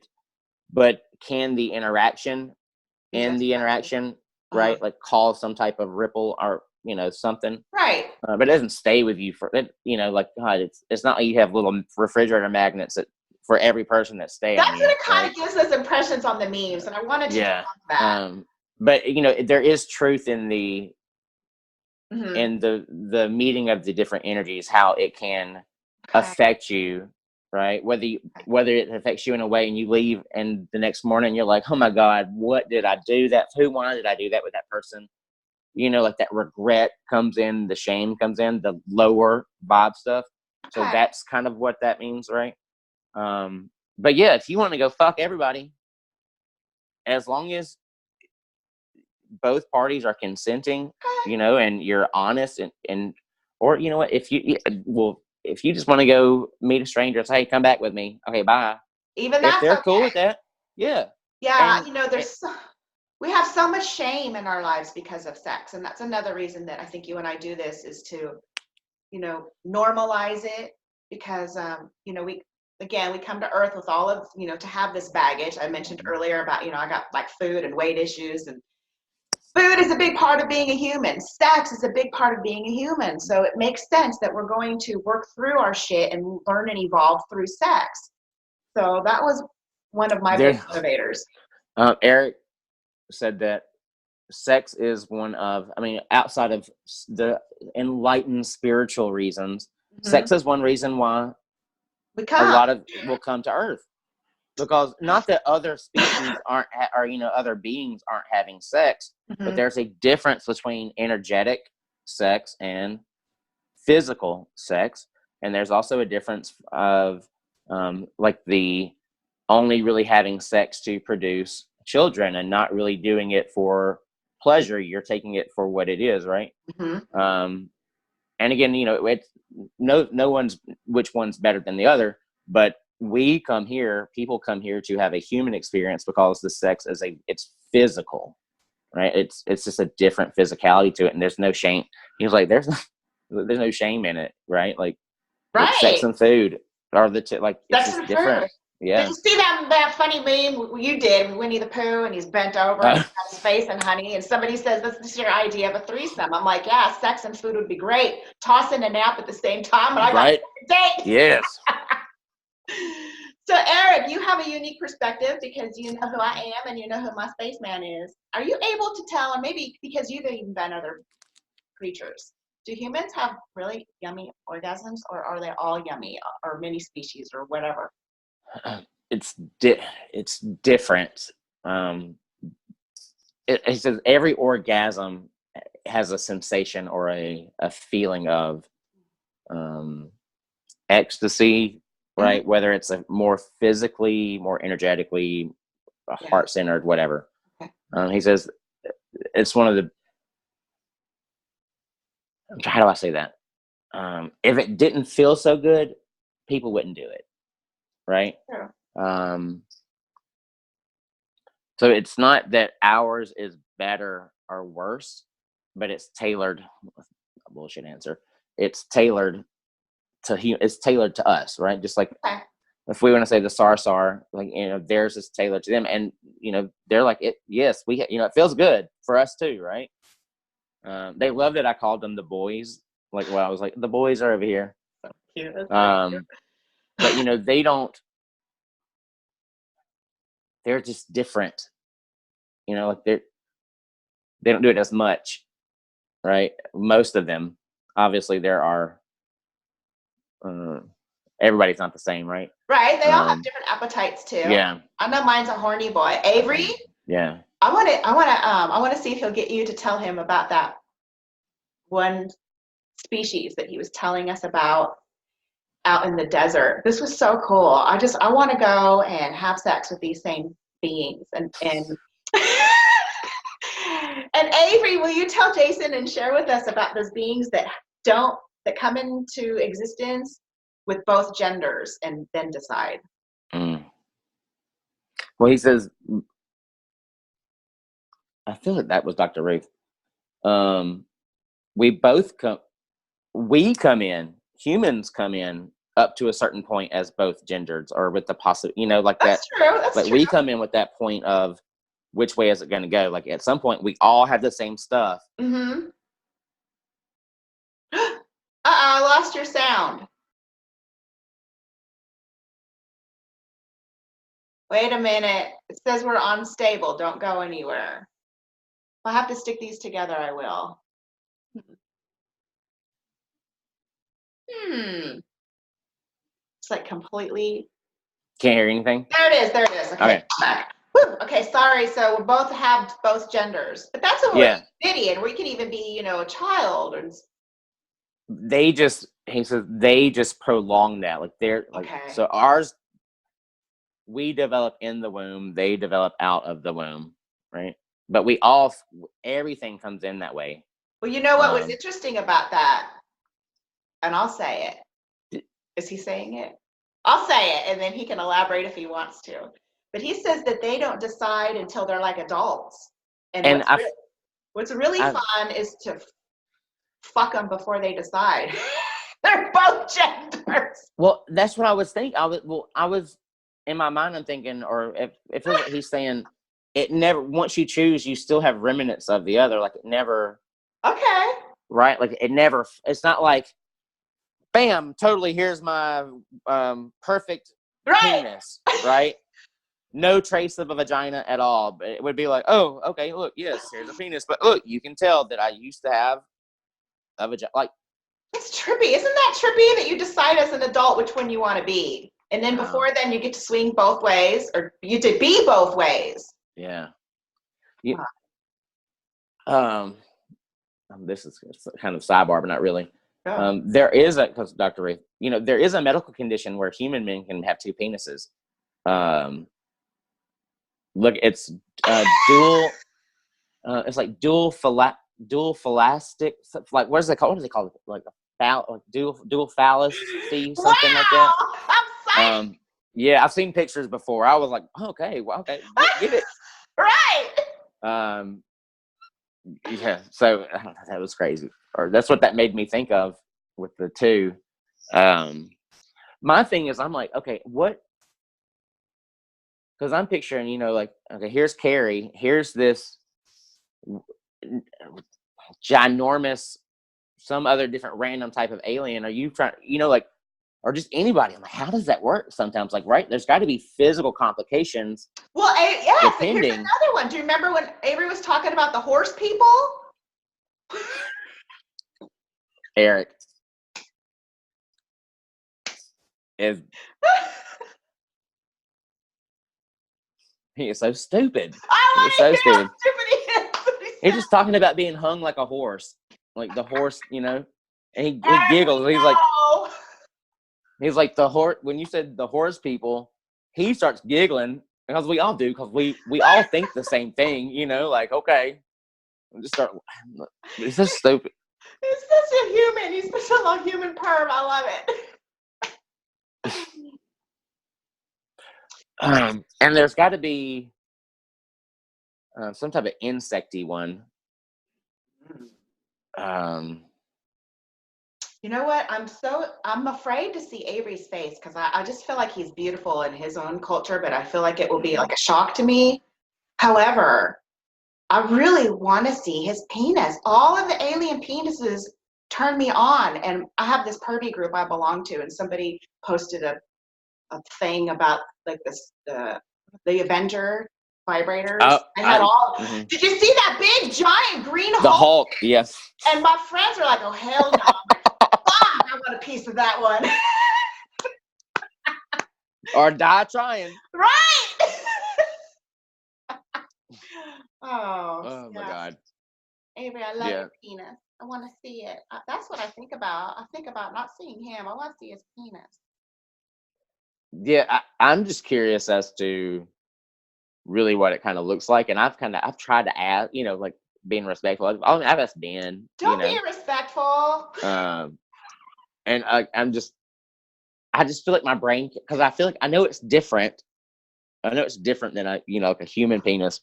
[SPEAKER 2] But can the interaction right, like cause some type of ripple or something.
[SPEAKER 3] Right.
[SPEAKER 2] But it doesn't stay with you for it. Like God, it's not like you have little refrigerator magnets that for every person that stay
[SPEAKER 3] That's
[SPEAKER 2] on you.
[SPEAKER 3] what it kind
[SPEAKER 2] right?
[SPEAKER 3] of gives us impressions on the memes, and I wanted to
[SPEAKER 2] Yeah.
[SPEAKER 3] talk that.
[SPEAKER 2] But there is truth in the
[SPEAKER 3] Mhm.
[SPEAKER 2] in the meeting of the different energies, how it can
[SPEAKER 3] Okay.
[SPEAKER 2] affect you, right? Whether it affects you in a way and you leave and the next morning you're like, oh my God, what did I do that? Why did I do that with that person? Like that regret comes in, the shame comes in, the lower vibe stuff. So
[SPEAKER 3] Okay.
[SPEAKER 2] that's kind of what that means, right? But yeah, if you want to go fuck everybody, as long as both parties are consenting,
[SPEAKER 3] Okay.
[SPEAKER 2] and you're honest and or you know what, if you just want to go meet a stranger and say, hey, come back with me, okay, bye.
[SPEAKER 3] Even
[SPEAKER 2] If
[SPEAKER 3] that's
[SPEAKER 2] they're cool
[SPEAKER 3] okay.
[SPEAKER 2] with that, yeah.
[SPEAKER 3] Yeah,
[SPEAKER 2] And
[SPEAKER 3] we have so much shame in our lives because of sex, and that's another reason that I think you and I do this is to, normalize it because we come to Earth with all of to have this baggage. I mentioned earlier about I got like food and weight issues, and food is a big part of being a human. Sex is a big part of being a human. So it makes sense that we're going to work through our shit and learn and evolve through sex. So that was one of my big
[SPEAKER 2] there,
[SPEAKER 3] motivators.
[SPEAKER 2] Erik said that sex is one of, outside of the enlightened spiritual reasons, sex is one reason why
[SPEAKER 3] We
[SPEAKER 2] a
[SPEAKER 3] come.
[SPEAKER 2] lot of will come to Earth. Because not that other species aren't or other beings aren't having sex, but there's a difference between energetic sex and physical sex, and there's also a difference of like the only really having sex to produce children and not really doing it for pleasure. You're taking it for what it is, right? And again, it's no one's which one's better than the other, but people come here to have a human experience because the sex it's physical, right? It's just a different physicality to it, and there's no shame. He was like, there's no shame in it, right? Like, it's sex
[SPEAKER 3] Right.
[SPEAKER 2] and food are like, it's
[SPEAKER 3] Sex
[SPEAKER 2] just
[SPEAKER 3] and
[SPEAKER 2] different.
[SPEAKER 3] food. Did
[SPEAKER 2] Yeah.
[SPEAKER 3] you see that funny meme you did, Winnie the Pooh, and he's bent over and he's got his face and honey, and somebody says, this is your idea of a threesome. I'm like, yeah, sex and food would be great. Tossing a nap at the same time, and I got
[SPEAKER 2] Right.
[SPEAKER 3] a date.
[SPEAKER 2] Yes.
[SPEAKER 3] So, Erik, you have a unique perspective because you know who I am and you know who my spaceman is. Are you able to tell, or maybe because you've even been other creatures, do humans have really yummy orgasms, or are they all yummy, or many species, or whatever?
[SPEAKER 2] It's different. It says every orgasm has a sensation or a feeling of ecstasy, right? Whether it's a more physically, more energetically, heart centered, whatever.
[SPEAKER 3] Okay.
[SPEAKER 2] He says it's one of the. How do I say that? If it didn't feel so good, people wouldn't do it, right?
[SPEAKER 3] True.
[SPEAKER 2] So it's not that ours is better or worse, but it's tailored. A bullshit answer. It's tailored it's tailored to us, right? Just like
[SPEAKER 3] Okay.
[SPEAKER 2] if we want to say the Sarsar, like theirs is tailored to them, and they're like it. Yes, it feels good for us too, right? They love that I called them the boys. Like, I was like, the boys are over here.
[SPEAKER 3] Cute.
[SPEAKER 2] But they don't. They're just different. Like they don't do it as much, right? Most of them, obviously, there are. Everybody's not the same, right?
[SPEAKER 3] Right. They all have different appetites too.
[SPEAKER 2] Yeah.
[SPEAKER 3] I know mine's a horny boy. Avery.
[SPEAKER 2] Yeah.
[SPEAKER 3] I want to see if he'll get you to tell him about that one species that he was telling us about out in the desert. This was so cool. I want to go and have sex with these same beings and and Avery, will you tell Jason and share with us about those beings that come into existence with both genders and then decide?
[SPEAKER 2] Well, he says, I feel like that was Dr. Ruth. Humans come in up to a certain point as both genders, or with the like
[SPEAKER 3] That's
[SPEAKER 2] that.
[SPEAKER 3] True. That's
[SPEAKER 2] like
[SPEAKER 3] true.
[SPEAKER 2] We come in with that point of which way is it going to go? Like at some point we all have the same stuff.
[SPEAKER 3] I lost your sound. Wait a minute. It says we're unstable. Don't go anywhere. If I have to stick these together, I will. It's like completely.
[SPEAKER 2] Can't hear anything.
[SPEAKER 3] There it is. There it is. Okay.
[SPEAKER 2] Okay.
[SPEAKER 3] Back. Whew. Okay. Sorry. So we both have both genders, but that's a
[SPEAKER 2] Yeah.
[SPEAKER 3] idiot. We can even be, a child. And
[SPEAKER 2] He says they just prolong that. Like they're like,
[SPEAKER 3] okay.
[SPEAKER 2] so ours, we develop in the womb, they develop out of the womb, right? But everything comes in that way.
[SPEAKER 3] Well, you know what was interesting about that? And I'll say it. Is he saying it? I'll say it, and then he can elaborate if he wants to. But he says that they don't decide until they're like adults. And what's really fun is to fuck them before they decide. They're both genders.
[SPEAKER 2] Well, that's what I was thinking. I was in my mind. I'm thinking, or if he's saying, it never. Once you choose, you still have remnants of the other. Like it never.
[SPEAKER 3] Okay.
[SPEAKER 2] Right. Like it never. It's not like, bam, totally. Here's my perfect penis. Right. No trace of a vagina at all. But it would be like, oh, okay, look, yes, here's a penis. But look, you can tell that I used to have a vagina. Like,
[SPEAKER 3] it's trippy. Isn't that trippy that you decide as an adult which one you want to be? And then before then you get to swing both ways, or you to be both ways.
[SPEAKER 2] Yeah. This is kind of sidebar, but not really. There is because Dr. Ray, there is a medical condition where human men can have two penises. Look, it's dual. It's like dual phallastic. Like what is it called? What do they call it? Like dual phallus, something like that.
[SPEAKER 3] I'm
[SPEAKER 2] yeah, I've seen pictures before. I was like, okay, well, okay, get it.
[SPEAKER 3] Right.
[SPEAKER 2] Yeah. So that was crazy, or that's what that made me think of with the two. My thing is, I'm like, okay, what? Because I'm picturing, like, okay, here's Carrie, here's this ginormous, some other different random type of alien. Are you trying, like, or just anybody? I'm like, how does that work? Sometimes, like, right? There's got to be physical complications.
[SPEAKER 3] Well, yes.
[SPEAKER 2] Depending.
[SPEAKER 3] Here's another one. Do you remember when Avery was talking about the horse people?
[SPEAKER 2] Erik is. He is so stupid.
[SPEAKER 3] I
[SPEAKER 2] He's so stupid.
[SPEAKER 3] He's
[SPEAKER 2] just talking about being hung like a horse, like the horse, and he giggles. He's like the horse. When you said the horse people, he starts giggling because we all do, because we all think the same thing, like, okay, just start. It's just stupid.
[SPEAKER 3] He's such a human. He's such a human perv. I love it.
[SPEAKER 2] And there's got to be some type of insecty one.
[SPEAKER 3] You know what? I'm afraid to see Avery's face, because I just feel like he's beautiful in his own culture, but I feel like it will be like a shock to me. However, I really want to see his penis. All of the alien penises turn me on, and I have this pervy group I belong to, and somebody posted a thing about like this the Avenger vibrators. Did you see that big giant green Hulk?
[SPEAKER 2] The Hulk, yes.
[SPEAKER 3] And my friends are like, oh hell no. I want a piece of that one.
[SPEAKER 2] Or die trying.
[SPEAKER 3] Right. Oh
[SPEAKER 2] my God.
[SPEAKER 3] Avery, I love your penis. I want to see it. That's what I think about. I think about not seeing him. I want to see his penis.
[SPEAKER 2] Yeah, I'm just curious as to really what it kind of looks like, and I've tried to ask, like being respectful. I've asked Ben.
[SPEAKER 3] Don't be respectful.
[SPEAKER 2] And I just feel like my brain, because I feel like I know it's different. I know it's different than like a human penis.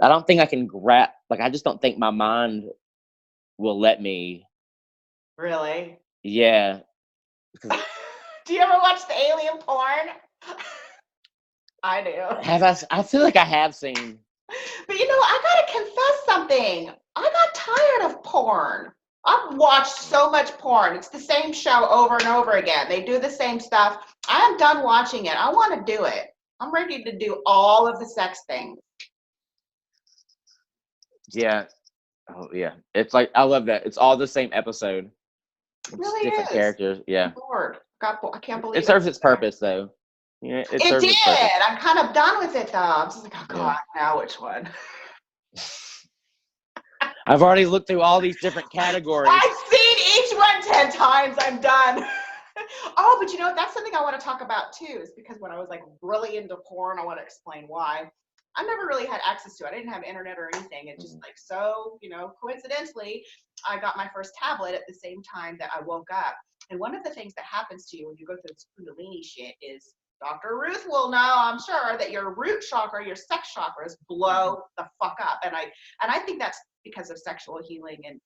[SPEAKER 2] I don't think I can grab. Like, I just don't think my mind will let me.
[SPEAKER 3] Really?
[SPEAKER 2] Yeah.
[SPEAKER 3] Do you ever watch the alien porn? I do.
[SPEAKER 2] I feel like I have seen.
[SPEAKER 3] But I gotta confess something. I got tired of porn. I've watched so much porn. It's the same show over and over again. They do the same stuff. I am done watching it. I want to do it. I'm ready to do all of the sex things.
[SPEAKER 2] Yeah. Oh yeah. It's like, I love that. It's all the same episode.
[SPEAKER 3] It really
[SPEAKER 2] different
[SPEAKER 3] is.
[SPEAKER 2] characters. Yeah.
[SPEAKER 3] I'm bored. I can't believe
[SPEAKER 2] It serves its purpose though. Yeah,
[SPEAKER 3] It
[SPEAKER 2] serves
[SPEAKER 3] did.
[SPEAKER 2] its purpose.
[SPEAKER 3] I'm kind of done with it though. I'm just like, oh God,
[SPEAKER 2] Yeah.
[SPEAKER 3] now which one?
[SPEAKER 2] I've already looked through all these different categories.
[SPEAKER 3] I've seen each one 10 times. I'm done. Oh, but you know, that's something I want to talk about too, is because when I was like really into porn, I want to explain why. I never really had access to it. I didn't have internet or anything. It just like, so, you know, coincidentally, I got my first tablet at the same time that I woke up. And one of the things that happens to you when you go through this Kundalini shit is Dr. Ruth will know, I'm sure, that your root chakra, your sex chakras blow the fuck up. And I think that's because of sexual healing. And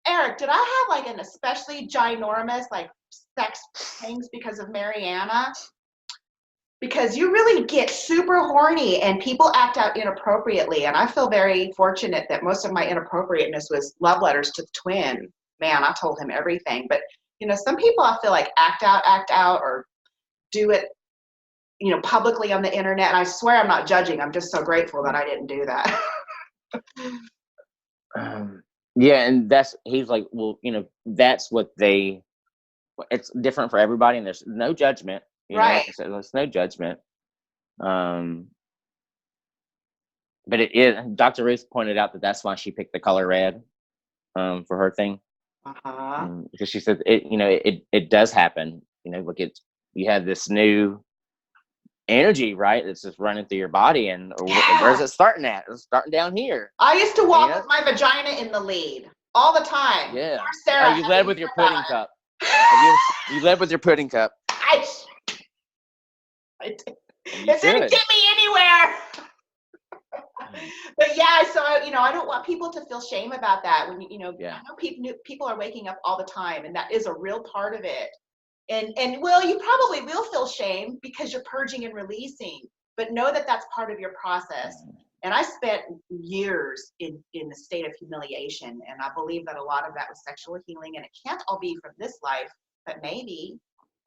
[SPEAKER 3] Erik, did I have like an especially ginormous like sex things because of Mariana? Because you really get super horny and people act out inappropriately. And I feel very fortunate that most of my inappropriateness was love letters to the twin. Man, I told him everything. But, you know, some people I feel like act out or do it, you know, publicly on the internet. And I swear I'm not judging. I'm just so grateful that I didn't do that.
[SPEAKER 2] Yeah, and he's like, well, you know, that's what it's different for everybody, and there's no judgment. You know, like I said, there's no judgment. But it is. Dr. Ruth pointed out that that's why she picked the color red, for her thing. Because she said it does happen. You know, look, you have this new energy, right? It's just running through your body, and where's it starting at? It's starting down here.
[SPEAKER 3] I used to walk with my vagina in the lead all the time.
[SPEAKER 2] Yeah.
[SPEAKER 3] Sarah,
[SPEAKER 2] you led with your pudding cup. You led with your pudding cup.
[SPEAKER 3] It didn't get me anywhere. But yeah, so, you know, I don't want people to feel shame about that. When I know people are waking up all the time, and that is a real part of it. And Will, you probably will feel shame because you're purging and releasing, but know that that's part of your process. And I spent years in the state of humiliation, and I believe that a lot of that was sexual healing, and it can't all be from this life, but maybe.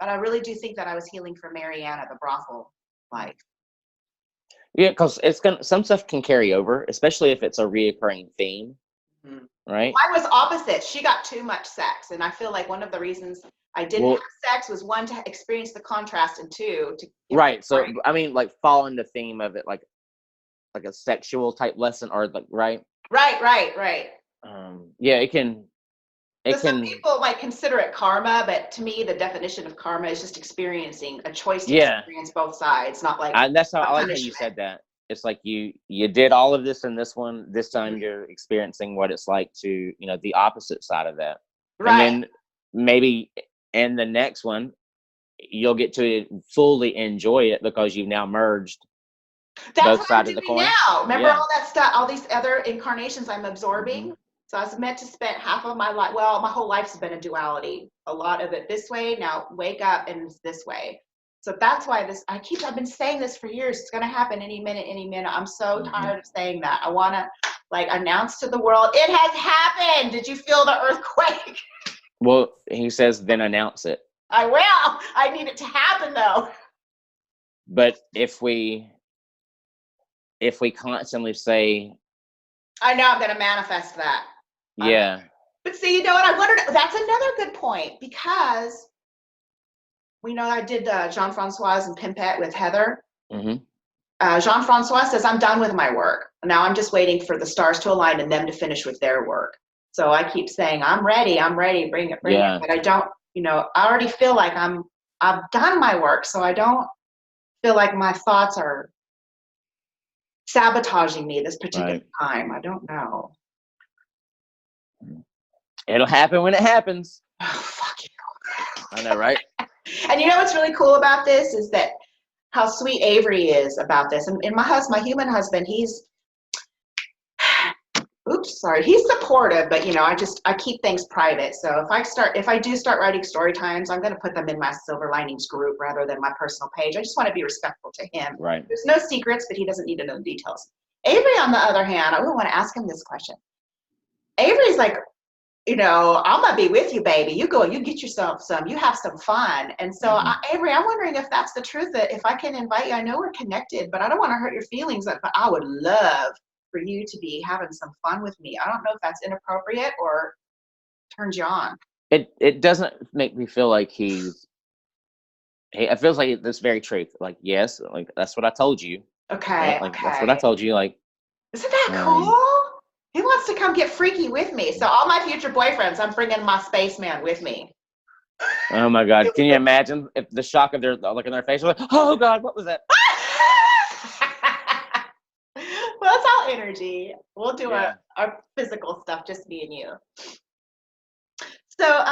[SPEAKER 3] But I really do think that I was healing from Mariana, the brothel life.
[SPEAKER 2] Yeah, because some stuff can carry over, especially if it's a reoccurring theme, right?
[SPEAKER 3] Mine was opposite. She got too much sex, and I feel like one of the reasons I didn't have sex was, one, to experience the contrast, and two, to
[SPEAKER 2] right. So I mean, like, fall in the theme of it, like a sexual type lesson, or like right. Yeah, it can.
[SPEAKER 3] Some people might consider it karma, but to me, the definition of karma is just experiencing a choice to experience both sides, not like.
[SPEAKER 2] That's how I like how you said that. It's like you did all of this in this one. This time you're experiencing what it's like to, you know, the opposite side of that. Right. And then maybe in the next one, you'll get to fully enjoy it because you've now merged both sides of the coin.
[SPEAKER 3] Now, remember all that stuff, all these other incarnations I'm absorbing. So I was meant to spend half of my life, well, my whole life's been a duality. A lot of it this way, now wake up and it's this way. So that's why I've been saying this for years. It's going to happen any minute. I'm so tired of saying that. I want to like announce to the world, it has happened. Did you feel the earthquake?
[SPEAKER 2] Well, he says, then announce it.
[SPEAKER 3] I will. I need it to happen though.
[SPEAKER 2] But if we constantly say,
[SPEAKER 3] I know I'm going to manifest that.
[SPEAKER 2] Yeah.
[SPEAKER 3] But see, you know what? I wondered, that's another good point, because we know I did Jean-Francois and Pimpette with Heather. Jean-Francois says, I'm done with my work. Now I'm just waiting for the stars to align and them to finish with their work. So I keep saying, I'm ready, bring it. But I don't, you know, I already feel like I've done my work. So I don't feel like my thoughts are sabotaging me this particular time. I don't know.
[SPEAKER 2] It'll happen when it happens.
[SPEAKER 3] Oh, fuck you.
[SPEAKER 2] I know, right?
[SPEAKER 3] And you know what's really cool about this is that how sweet Avery is about this. And my human husband, he's supportive, but you know, I keep things private. So if I do start writing story times, I'm going to put them in my Silver Linings group rather than my personal page. I just want to be respectful to him.
[SPEAKER 2] Right.
[SPEAKER 3] There's no secrets, but he doesn't need to know the details. Avery, on the other hand, I would want to ask him this question. Avery's like I'm gonna be with you, baby. You go, you get yourself some, you have some fun. And so, Avery, I'm wondering if that's the truth, that if I can invite you, I know we're connected, but I don't want to hurt your feelings. But I would love for you to be having some fun with me. I don't know if that's inappropriate or turns you on.
[SPEAKER 2] It doesn't make me feel like it feels like this very truth. Like, yes, like that's what I told you.
[SPEAKER 3] Okay.
[SPEAKER 2] Right? Like that's what I told you. Like,
[SPEAKER 3] isn't that cool? He wants to come get freaky with me. So all my future boyfriends, I'm bringing my spaceman with me.
[SPEAKER 2] Oh my God! Can you imagine if the shock of their look in their face? Like, oh God, what was that?
[SPEAKER 3] Well, it's all energy. We'll do our physical stuff, just me and you. So,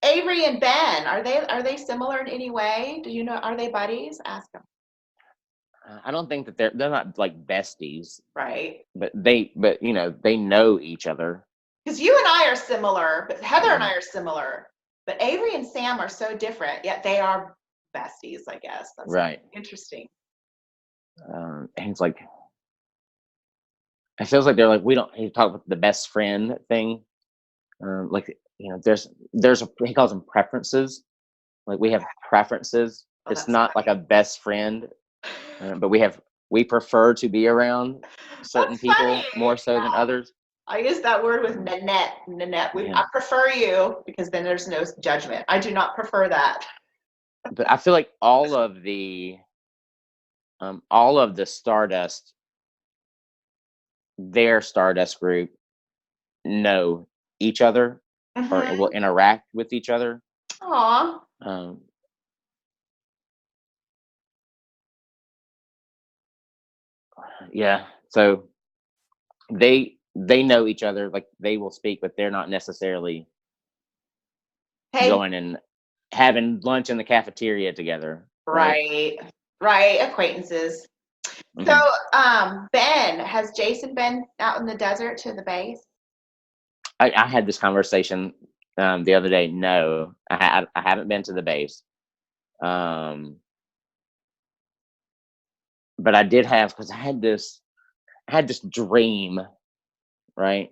[SPEAKER 3] Avery and Ben, are they similar in any way? Do you know? Are they buddies? Ask them.
[SPEAKER 2] I don't think that they're not like besties,
[SPEAKER 3] right?
[SPEAKER 2] But they know each other.
[SPEAKER 3] Because you and I are similar, but Heather and I are similar. But Avery and Sam are so different, yet they are besties, I guess. That's
[SPEAKER 2] right.
[SPEAKER 3] Interesting.
[SPEAKER 2] And it's like, it feels like they're like, we don't, he talk about the best friend thing. Like, he calls them preferences. Like we have preferences. It's not funny. Like a best friend, but we prefer to be around certain people more so than others.
[SPEAKER 3] I use that word with Nanette. I prefer you because then there's no judgment. I do not prefer that.
[SPEAKER 2] But I feel like all of the Stardust, their Stardust group, know each other or will interact with each other.
[SPEAKER 3] Aww.
[SPEAKER 2] Yeah. So they know each other, like they will speak, but they're not necessarily going and having lunch in the cafeteria together.
[SPEAKER 3] Right. Acquaintances. So, Ben, has Jason been out in the desert to the base?
[SPEAKER 2] I had this conversation the other day. No, I haven't been to the base. But I did have, because I had this dream, right?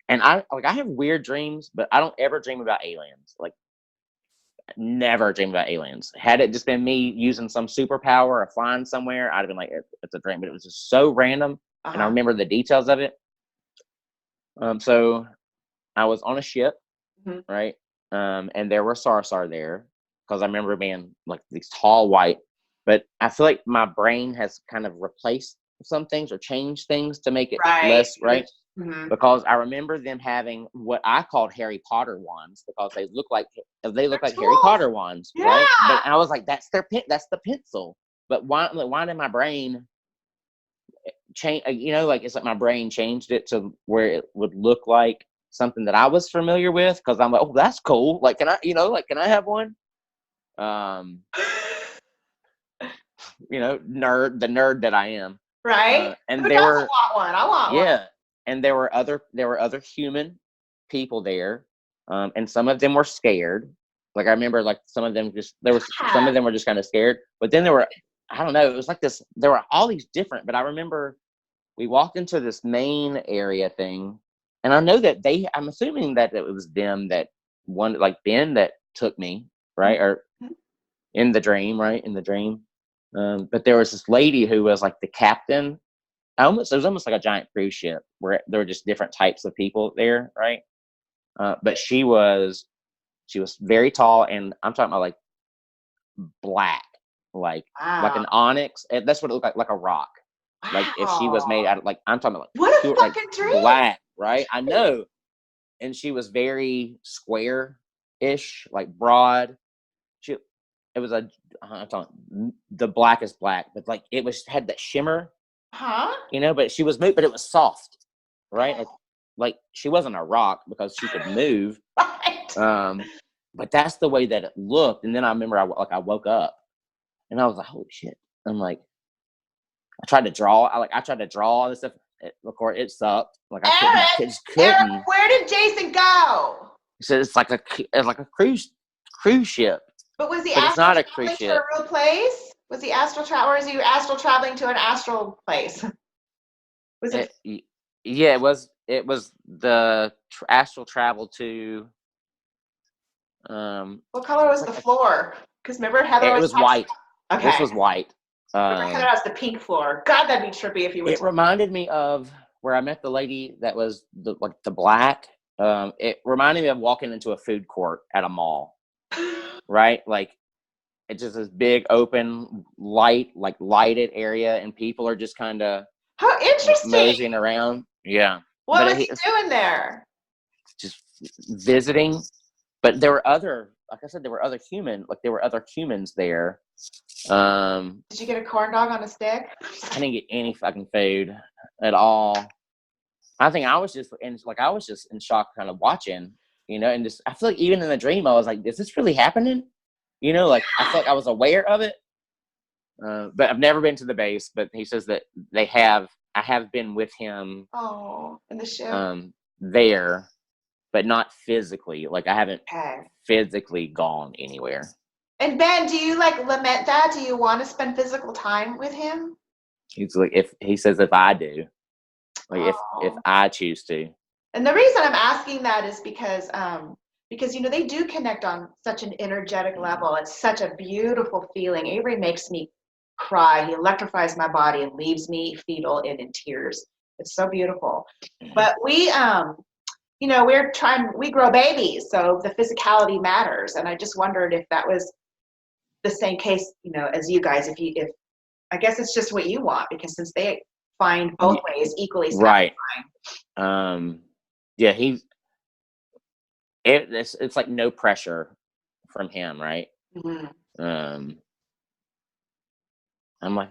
[SPEAKER 2] And I have weird dreams, but I don't ever dream about aliens. Like, never dream about aliens. Had it just been me using some superpower or flying somewhere, I'd have been like, it's a dream. But it was just so random, and I remember the details of it. So I was on a ship, right? And there were Sarsar there, because I remember being like these tall white. But I feel like my brain has kind of replaced some things or changed things to make it less right. Because I remember them having what I called Harry Potter wands, because they look like Harry Potter wands, right? But I was like, that's the pencil. But why did my brain change? Like it's like my brain changed it to where it would look like something that I was familiar with, because I'm like, oh, that's cool. Like, can I have one? The nerd that I am.
[SPEAKER 3] Right.
[SPEAKER 2] And
[SPEAKER 3] I want one. I want one.
[SPEAKER 2] Yeah. And there were other human people there. And some of them were scared. Like I remember, like some of them some of them were just kind of scared. But then there were, I don't know, it was like this, there were all these different, but I remember we walked into this main area thing, and I know that I'm assuming that it was them that one, like Ben, that took me, right? Or in the dream, right? In the dream. But there was this lady who was like the captain. It was almost like a giant cruise ship where there were just different types of people there, right? But she was very tall, and I'm talking about like black, like an onyx. That's what it looked like a rock. Wow. Like if she was made out of, like, I'm talking about like
[SPEAKER 3] what a fucking dream.
[SPEAKER 2] Black, right? I know. And she was very square-ish, like broad. It was I'm talking the blackest black, but like it had that shimmer. But she was moved, but it was soft, right? Like she wasn't a rock because she could move.
[SPEAKER 3] Right.
[SPEAKER 2] But that's the way that it looked. And then I remember I woke up and I was like, holy shit. I'm like, I tried to draw this stuff. Of course, it sucked. Like I just couldn't.
[SPEAKER 3] Erik, where did Jason go?
[SPEAKER 2] He said it's like a cruise ship.
[SPEAKER 3] But was he
[SPEAKER 2] astral
[SPEAKER 3] traveling to a real place? Was he astral travel, or is he astral traveling to an astral place? Was it?
[SPEAKER 2] Yeah, it was. it was the astral travel to.
[SPEAKER 3] What color was the floor? Because remember Heather
[SPEAKER 2] It
[SPEAKER 3] was
[SPEAKER 2] was white.
[SPEAKER 3] Okay.
[SPEAKER 2] This was white.
[SPEAKER 3] Remember Heather has the pink floor. God, that'd be trippy if you went.
[SPEAKER 2] It reminded me of where I met the lady that was the black. It reminded me of walking into a food court at a mall, right? Like it's just this big open lighted area, and people are just kind of
[SPEAKER 3] How interesting.
[SPEAKER 2] moseying around. Yeah.
[SPEAKER 3] What
[SPEAKER 2] but
[SPEAKER 3] was he doing there?
[SPEAKER 2] Just visiting. But there were other, like I said, there were other humans there.
[SPEAKER 3] Did you get a corn dog on a stick?
[SPEAKER 2] I didn't get any fucking food at all. I think I was just in shock, kind of watching, and just I feel like even in the dream I was like, is this really happening? Like I felt like I was aware of it. But I've never been to the base. But he says that I have been with him.
[SPEAKER 3] Oh, in the ship.
[SPEAKER 2] There, but not physically. Like I haven't
[SPEAKER 3] Okay.
[SPEAKER 2] physically gone anywhere.
[SPEAKER 3] And Ben, do you like lament that? Do you want to spend physical time with him?
[SPEAKER 2] He's like, if I do, like if I choose to.
[SPEAKER 3] And the reason I'm asking that is because they do connect on such an energetic level. It's such a beautiful feeling. Avery makes me cry. He electrifies my body and leaves me fetal and in tears. It's so beautiful. But we we grow babies, so the physicality matters. And I just wondered if that was the same case, as you guys. If I guess it's just what you want, because since they find both ways equally satisfying.
[SPEAKER 2] Right. Yeah, it's like no pressure from him, right?
[SPEAKER 3] Mm-hmm.
[SPEAKER 2] I'm like,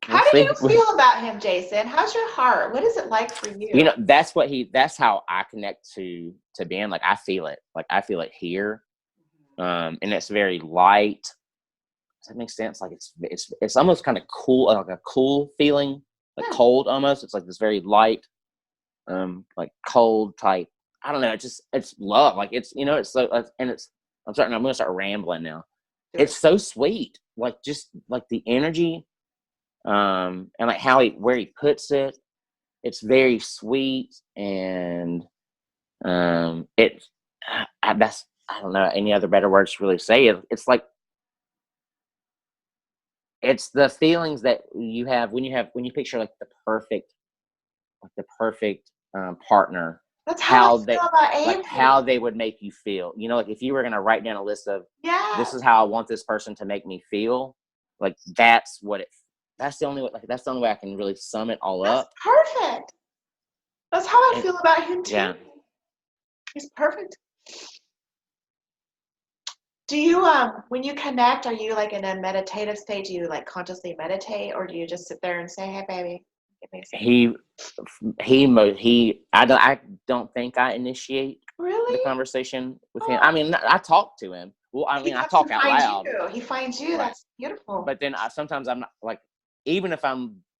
[SPEAKER 3] how do you feel about him, Jason? How's your heart? What is it like for you?
[SPEAKER 2] That's how I connect to Ben. Like I feel it here. And it's very light. Does that make sense? Like it's almost kind of cool, like a cool feeling, like cold almost. It's like this very light, like cold type. I don't know. It's love. Like it's it's so and it's. I'm gonna start rambling now. It's so sweet. Like just like the energy, and like where he puts it. It's very sweet, and I don't know any other better words to really say it. It's like it's the feelings that you have when you picture like the perfect partner.
[SPEAKER 3] That's how I feel about Avery.
[SPEAKER 2] Like how they would make you feel. Like if you were gonna write down a list of this is how I want this person to make me feel. Like that's the only way I can really sum it all up.
[SPEAKER 3] Perfect. That's how I feel about him too.
[SPEAKER 2] Yeah.
[SPEAKER 3] He's perfect. Do you when you connect, are you like in a meditative state? Do you like consciously meditate, or do you just sit there and say, "Hey, baby"?
[SPEAKER 2] I don't think I initiate
[SPEAKER 3] really
[SPEAKER 2] the conversation with him. I mean, I talk to him. Well, I mean, I talk out loud.
[SPEAKER 3] He finds you. Right. That's beautiful.
[SPEAKER 2] But then sometimes I'm not like, even if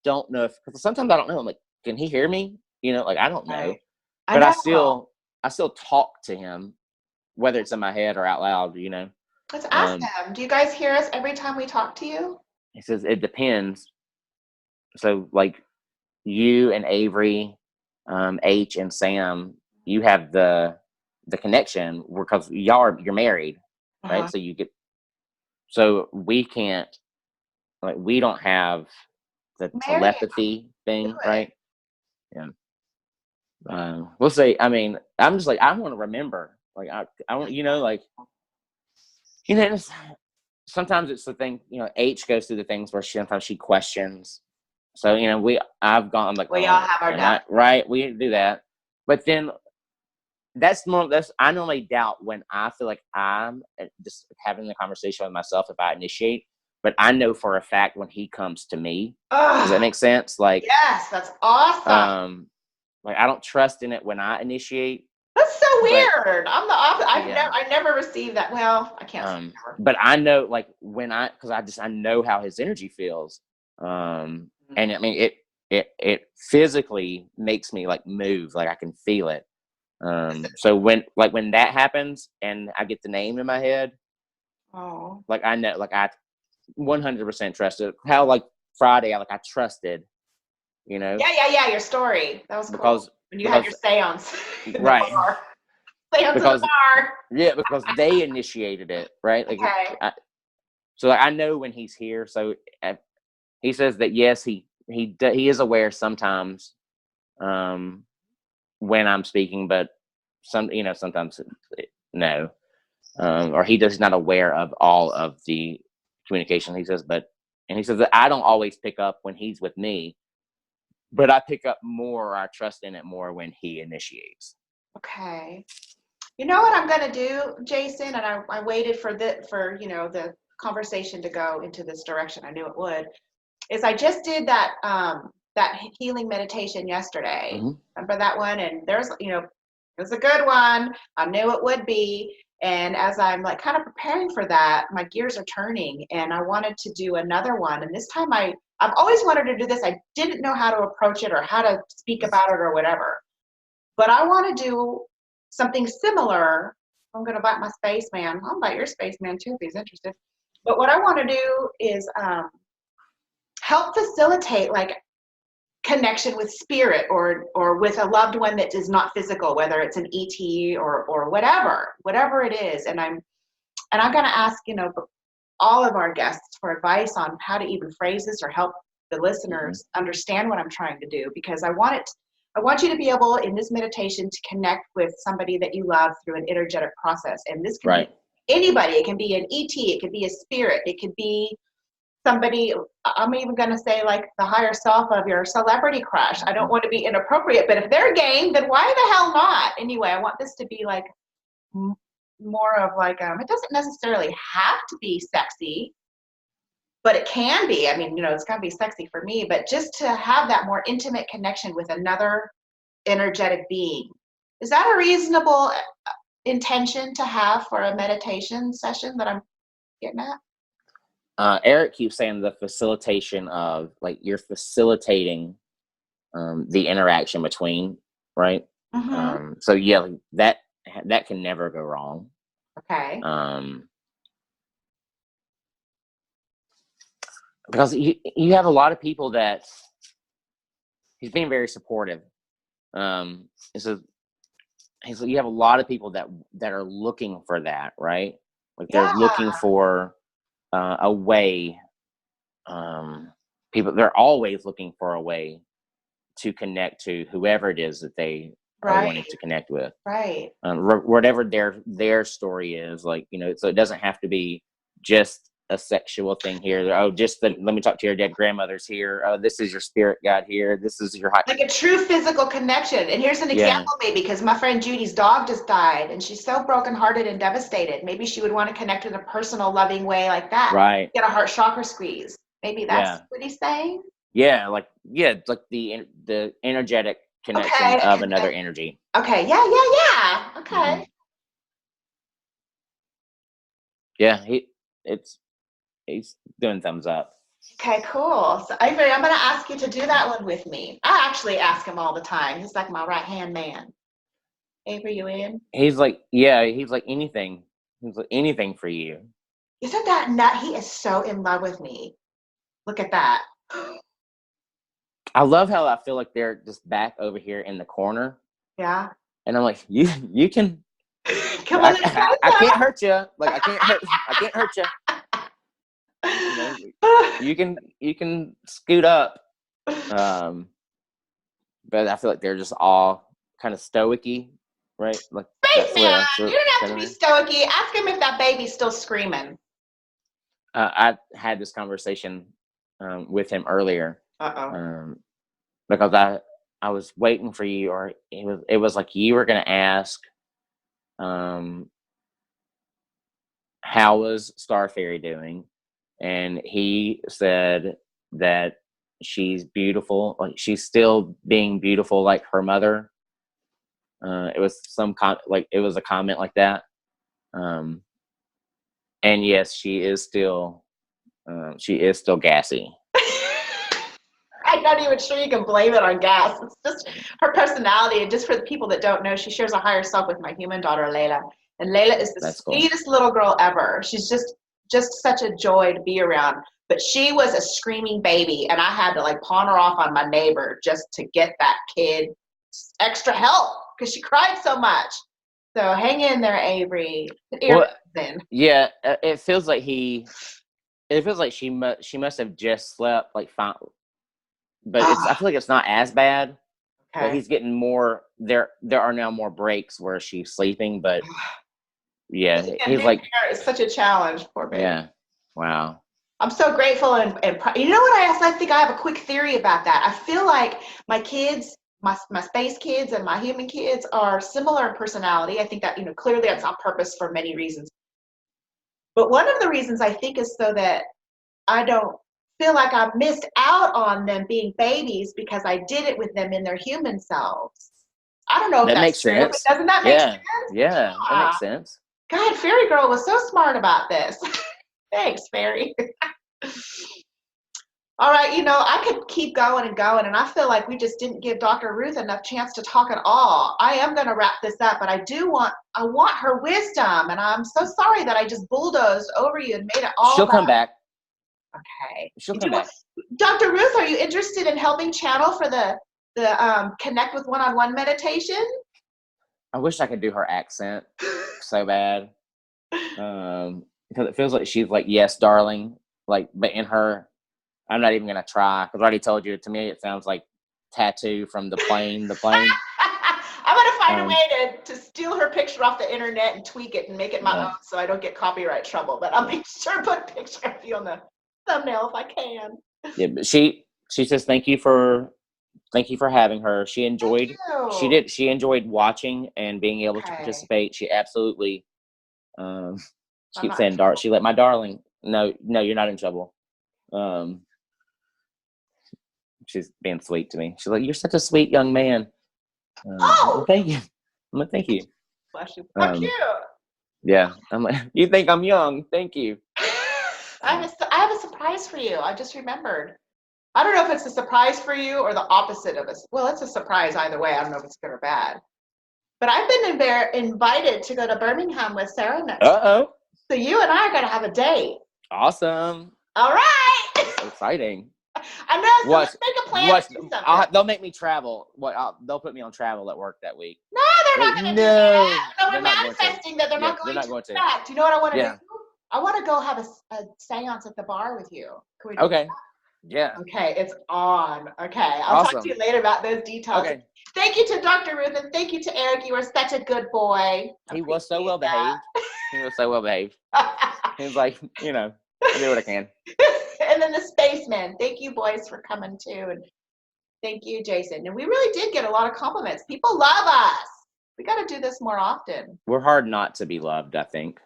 [SPEAKER 2] don't know because sometimes I don't know. I'm like, can he hear me? Like I don't know. Right. But I still talk to him, whether it's in my head or out loud.
[SPEAKER 3] Let's ask him. Do you guys hear us every time we talk to you?
[SPEAKER 2] He says it depends. So like you and Avery, H and Sam, you have the connection because you're married, right? So we can't, like we don't have the telepathy thing, right? Yeah. We'll say. I mean, I'm just like I want to remember. Like I want like sometimes it's the thing. H goes through the things where sometimes she questions. So I've gone. I'm like,
[SPEAKER 3] we all have our doubts,
[SPEAKER 2] right? We do that, but then I normally doubt when I feel like I'm just having the conversation with myself if I initiate. But I know for a fact when he comes to me. Does that make sense? Like
[SPEAKER 3] yes, that's awesome.
[SPEAKER 2] Like I don't trust in it when I initiate.
[SPEAKER 3] That's so weird. I'm the opposite. I never received that. Well, I can't.
[SPEAKER 2] But I know like because I know how his energy feels. And I mean it physically makes me like move, like I can feel it. So when that happens and I get the name in my head, like I know, like I 100% trusted. How like Friday, I trusted,
[SPEAKER 3] Yeah, your story. That was
[SPEAKER 2] because
[SPEAKER 3] When you had your seance in the bar. Seance in the bar.
[SPEAKER 2] Yeah, because they initiated it, right? Like,
[SPEAKER 3] Okay.
[SPEAKER 2] so I know when he's here. So he says that yes, he is aware sometimes when I'm speaking, but sometimes no, or he's not aware of all of the communication. He says, and he says that I don't always pick up when he's with me, but I pick up more, or I trust in it more when he initiates.
[SPEAKER 3] Okay. You know what I'm going to do, Jason? And I waited for the conversation to go into this direction. I knew it would. Is I just did that healing meditation yesterday.
[SPEAKER 2] Mm-hmm.
[SPEAKER 3] Remember that one? And there's it was a good one. I knew it would be. And as I'm like kind of preparing for that, my gears are turning, and I wanted to do another one. And this time I've always wanted to do this. I didn't know how to approach it or how to speak about it or whatever. But I want to do something similar. I'm going to bite my spaceman. I'll bite your spaceman too if he's interested. But what I want to do is help facilitate like connection with spirit or with a loved one that is not physical, whether it's an ET or whatever it is. And I'm going to ask all of our guests for advice on how to even phrase this or help the listeners understand what I'm trying to do, because I want you to be able in this meditation to connect with somebody that you love through an energetic process. And this can be anybody. It can be an ET, it could be a spirit, it could be somebody, I'm even going to say like the higher self of your celebrity crush. I don't want to be inappropriate, but if they're game, then why the hell not? Anyway, I want this to be like more of like, it doesn't necessarily have to be sexy, but it can be. I mean, it's going to be sexy for me, but just to have that more intimate connection with another energetic being. Is that a reasonable intention to have for a meditation session that I'm getting at?
[SPEAKER 2] Erik keeps saying the facilitation of like you're facilitating the interaction between, right?
[SPEAKER 3] Mm-hmm.
[SPEAKER 2] So yeah, that can never go wrong.
[SPEAKER 3] Okay.
[SPEAKER 2] Because you have a lot of people that he's being very supportive. And so you have a lot of people that are looking for that, right? Like they're looking for a way. They're always looking for a way to connect to whoever it is that they are wanting to connect with.
[SPEAKER 3] Right.
[SPEAKER 2] Whatever their story is, like, so it doesn't have to be just a sexual thing here. Oh, let me talk to your dead grandmother's here. Oh, this is your spirit guide here. This is your
[SPEAKER 3] like a true physical connection. And here's an example, maybe, because my friend Judy's dog just died, and she's so brokenhearted and devastated. Maybe she would want to connect in a personal, loving way like that.
[SPEAKER 2] Right.
[SPEAKER 3] Get a heart chakra squeeze. Maybe that's what he's saying.
[SPEAKER 2] Yeah, it's like the energetic connection of another energy.
[SPEAKER 3] Okay. Yeah. Okay.
[SPEAKER 2] Mm-hmm. Yeah, he's doing thumbs up.
[SPEAKER 3] Okay, cool. So Avery, I'm going to ask you to do that one with me. I actually ask him all the time. He's like my right-hand man. Avery, you in?
[SPEAKER 2] He's like anything. He's like anything for you.
[SPEAKER 3] Isn't that nut? He is so in love with me. Look at that.
[SPEAKER 2] I love how I feel like they're just back over here in the corner.
[SPEAKER 3] Yeah.
[SPEAKER 2] And I'm like, you can.
[SPEAKER 3] Come on,
[SPEAKER 2] I can't hurt you. Like I can't hurt you. You can scoot up. But I feel like they're just all kind of stoic-y, right? Like
[SPEAKER 3] Spaceman, you don't have to be stoic-y. Ask him if that baby's still screaming.
[SPEAKER 2] I had this conversation with him earlier. Because I was waiting for you, or it was like you were going to ask, how was Star Fairy doing? And he said that she's beautiful. Like she's still being beautiful, like her mother. It was it was a comment like that. And yes, she is still gassy.
[SPEAKER 3] I'm not even sure you can blame it on gas. It's just her personality. And just for the people that don't know, she shares a higher self with my human daughter, Layla. And Layla is the sweetest little girl ever. She's just such a joy to be around. But she was a screaming baby, and I had to like pawn her off on my neighbor just to get that kid extra help because she cried so much. So hang in there, Avery.
[SPEAKER 2] Well,
[SPEAKER 3] Then.
[SPEAKER 2] yeah, it feels like she must have just slept like fine, but I feel like it's not as bad.
[SPEAKER 3] Okay.
[SPEAKER 2] But he's getting more. There are now more breaks where she's sleeping, but yeah, he's like,
[SPEAKER 3] it's such a challenge, poor baby.
[SPEAKER 2] yeah, wow.
[SPEAKER 3] I'm so grateful and you know what I think I have a quick theory about that. I feel like my kids, my space kids and my human kids are similar in personality. I think that, you know, clearly that's on purpose for many reasons. But one of the reasons I think is so that I don't feel like I missed out on them being babies because I did it with them in their human selves. I don't know if
[SPEAKER 2] That
[SPEAKER 3] that's
[SPEAKER 2] makes
[SPEAKER 3] true,
[SPEAKER 2] sense.
[SPEAKER 3] but doesn't that make sense?
[SPEAKER 2] Yeah, that makes sense.
[SPEAKER 3] God, Fairy Girl was so smart about this. Thanks, Fairy. All right, you know, I could keep going and going, and I feel like we just didn't give Dr. Ruth enough chance to talk at all. I am going to wrap this up, but I want her wisdom, and I'm so sorry that I just bulldozed over you and made it all
[SPEAKER 2] She'll come back.
[SPEAKER 3] Okay.
[SPEAKER 2] She'll come back.
[SPEAKER 3] Dr. Ruth, are you interested in helping channel for the Connect with One-on-One meditation?
[SPEAKER 2] I wish I could do her accent so bad. Because it feels like she's like, yes, darling. Like, but in her, I'm not even gonna try because I already told you. To me, it sounds like Tattoo from the plane. The plane.
[SPEAKER 3] I'm gonna find a way to steal her picture off the internet and tweak it and make it my own, so I don't get copyright trouble. But I'll be sure to put a picture of you on the thumbnail if I can.
[SPEAKER 2] Yeah, but she says thank you for having her. She enjoyed. She enjoyed watching and being able to participate. She absolutely. She keeps saying, "She let my darling." No, you're not in trouble. She's being sweet to me. She's like, "You're such a sweet young man." Well, thank you. I'm like, thank you.
[SPEAKER 3] Bless you. How cute.
[SPEAKER 2] Yeah, I'm like, you think I'm young? Thank you.
[SPEAKER 3] I have a surprise for you. I just remembered. I don't know if it's a surprise for you or the opposite of us. Well, it's a surprise either way. I don't know if it's good or bad. But I've been invited to go to Birmingham with Sarah next time. So you and I are going to have a date.
[SPEAKER 2] Awesome.
[SPEAKER 3] All right.
[SPEAKER 2] That's exciting.
[SPEAKER 3] I know. So let's make a plan to do something.
[SPEAKER 2] They'll make me travel. They'll put me on travel at work that week.
[SPEAKER 3] No, they're not going to do that. No, we're manifesting that they're not going to do that. Do you know what I want to do? I want to go have a seance at the bar with you. Can we do that?
[SPEAKER 2] Yeah.
[SPEAKER 3] Okay, it's on. Okay, I'll talk to you later about those details. Okay. Thank you to Dr. Ruth and thank you to Erik. You were such a good boy.
[SPEAKER 2] He was so well behaved. He was so well behaved. He was like, you know, I do what I can.
[SPEAKER 3] And then the Spacemen. Thank you, boys, for coming too. And thank you, Jason. And we really did get a lot of compliments. People love us. We got to do this more often.
[SPEAKER 2] We're hard not to be loved, I think.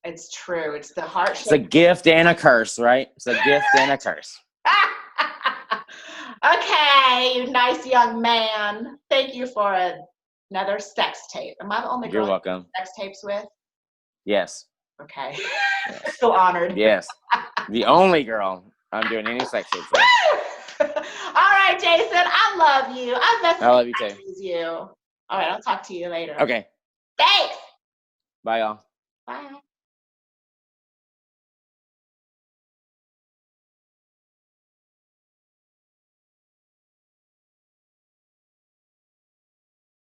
[SPEAKER 3] It's true. It's the heart.
[SPEAKER 2] It's a gift and a curse, right? It's a gift and a curse.
[SPEAKER 3] Okay, you nice young man. Thank you for another sex tape. Am I the only girl
[SPEAKER 2] you're welcome.
[SPEAKER 3] Sex tapes with?
[SPEAKER 2] Yes.
[SPEAKER 3] Okay. Yes. So honored.
[SPEAKER 2] Yes. The only girl I'm doing any sex tapes with.
[SPEAKER 3] All right, Jason. I love you. I
[SPEAKER 2] love you too.
[SPEAKER 3] You. All right, I'll talk to you later.
[SPEAKER 2] Okay.
[SPEAKER 3] Thanks.
[SPEAKER 2] Bye, y'all.
[SPEAKER 3] Bye.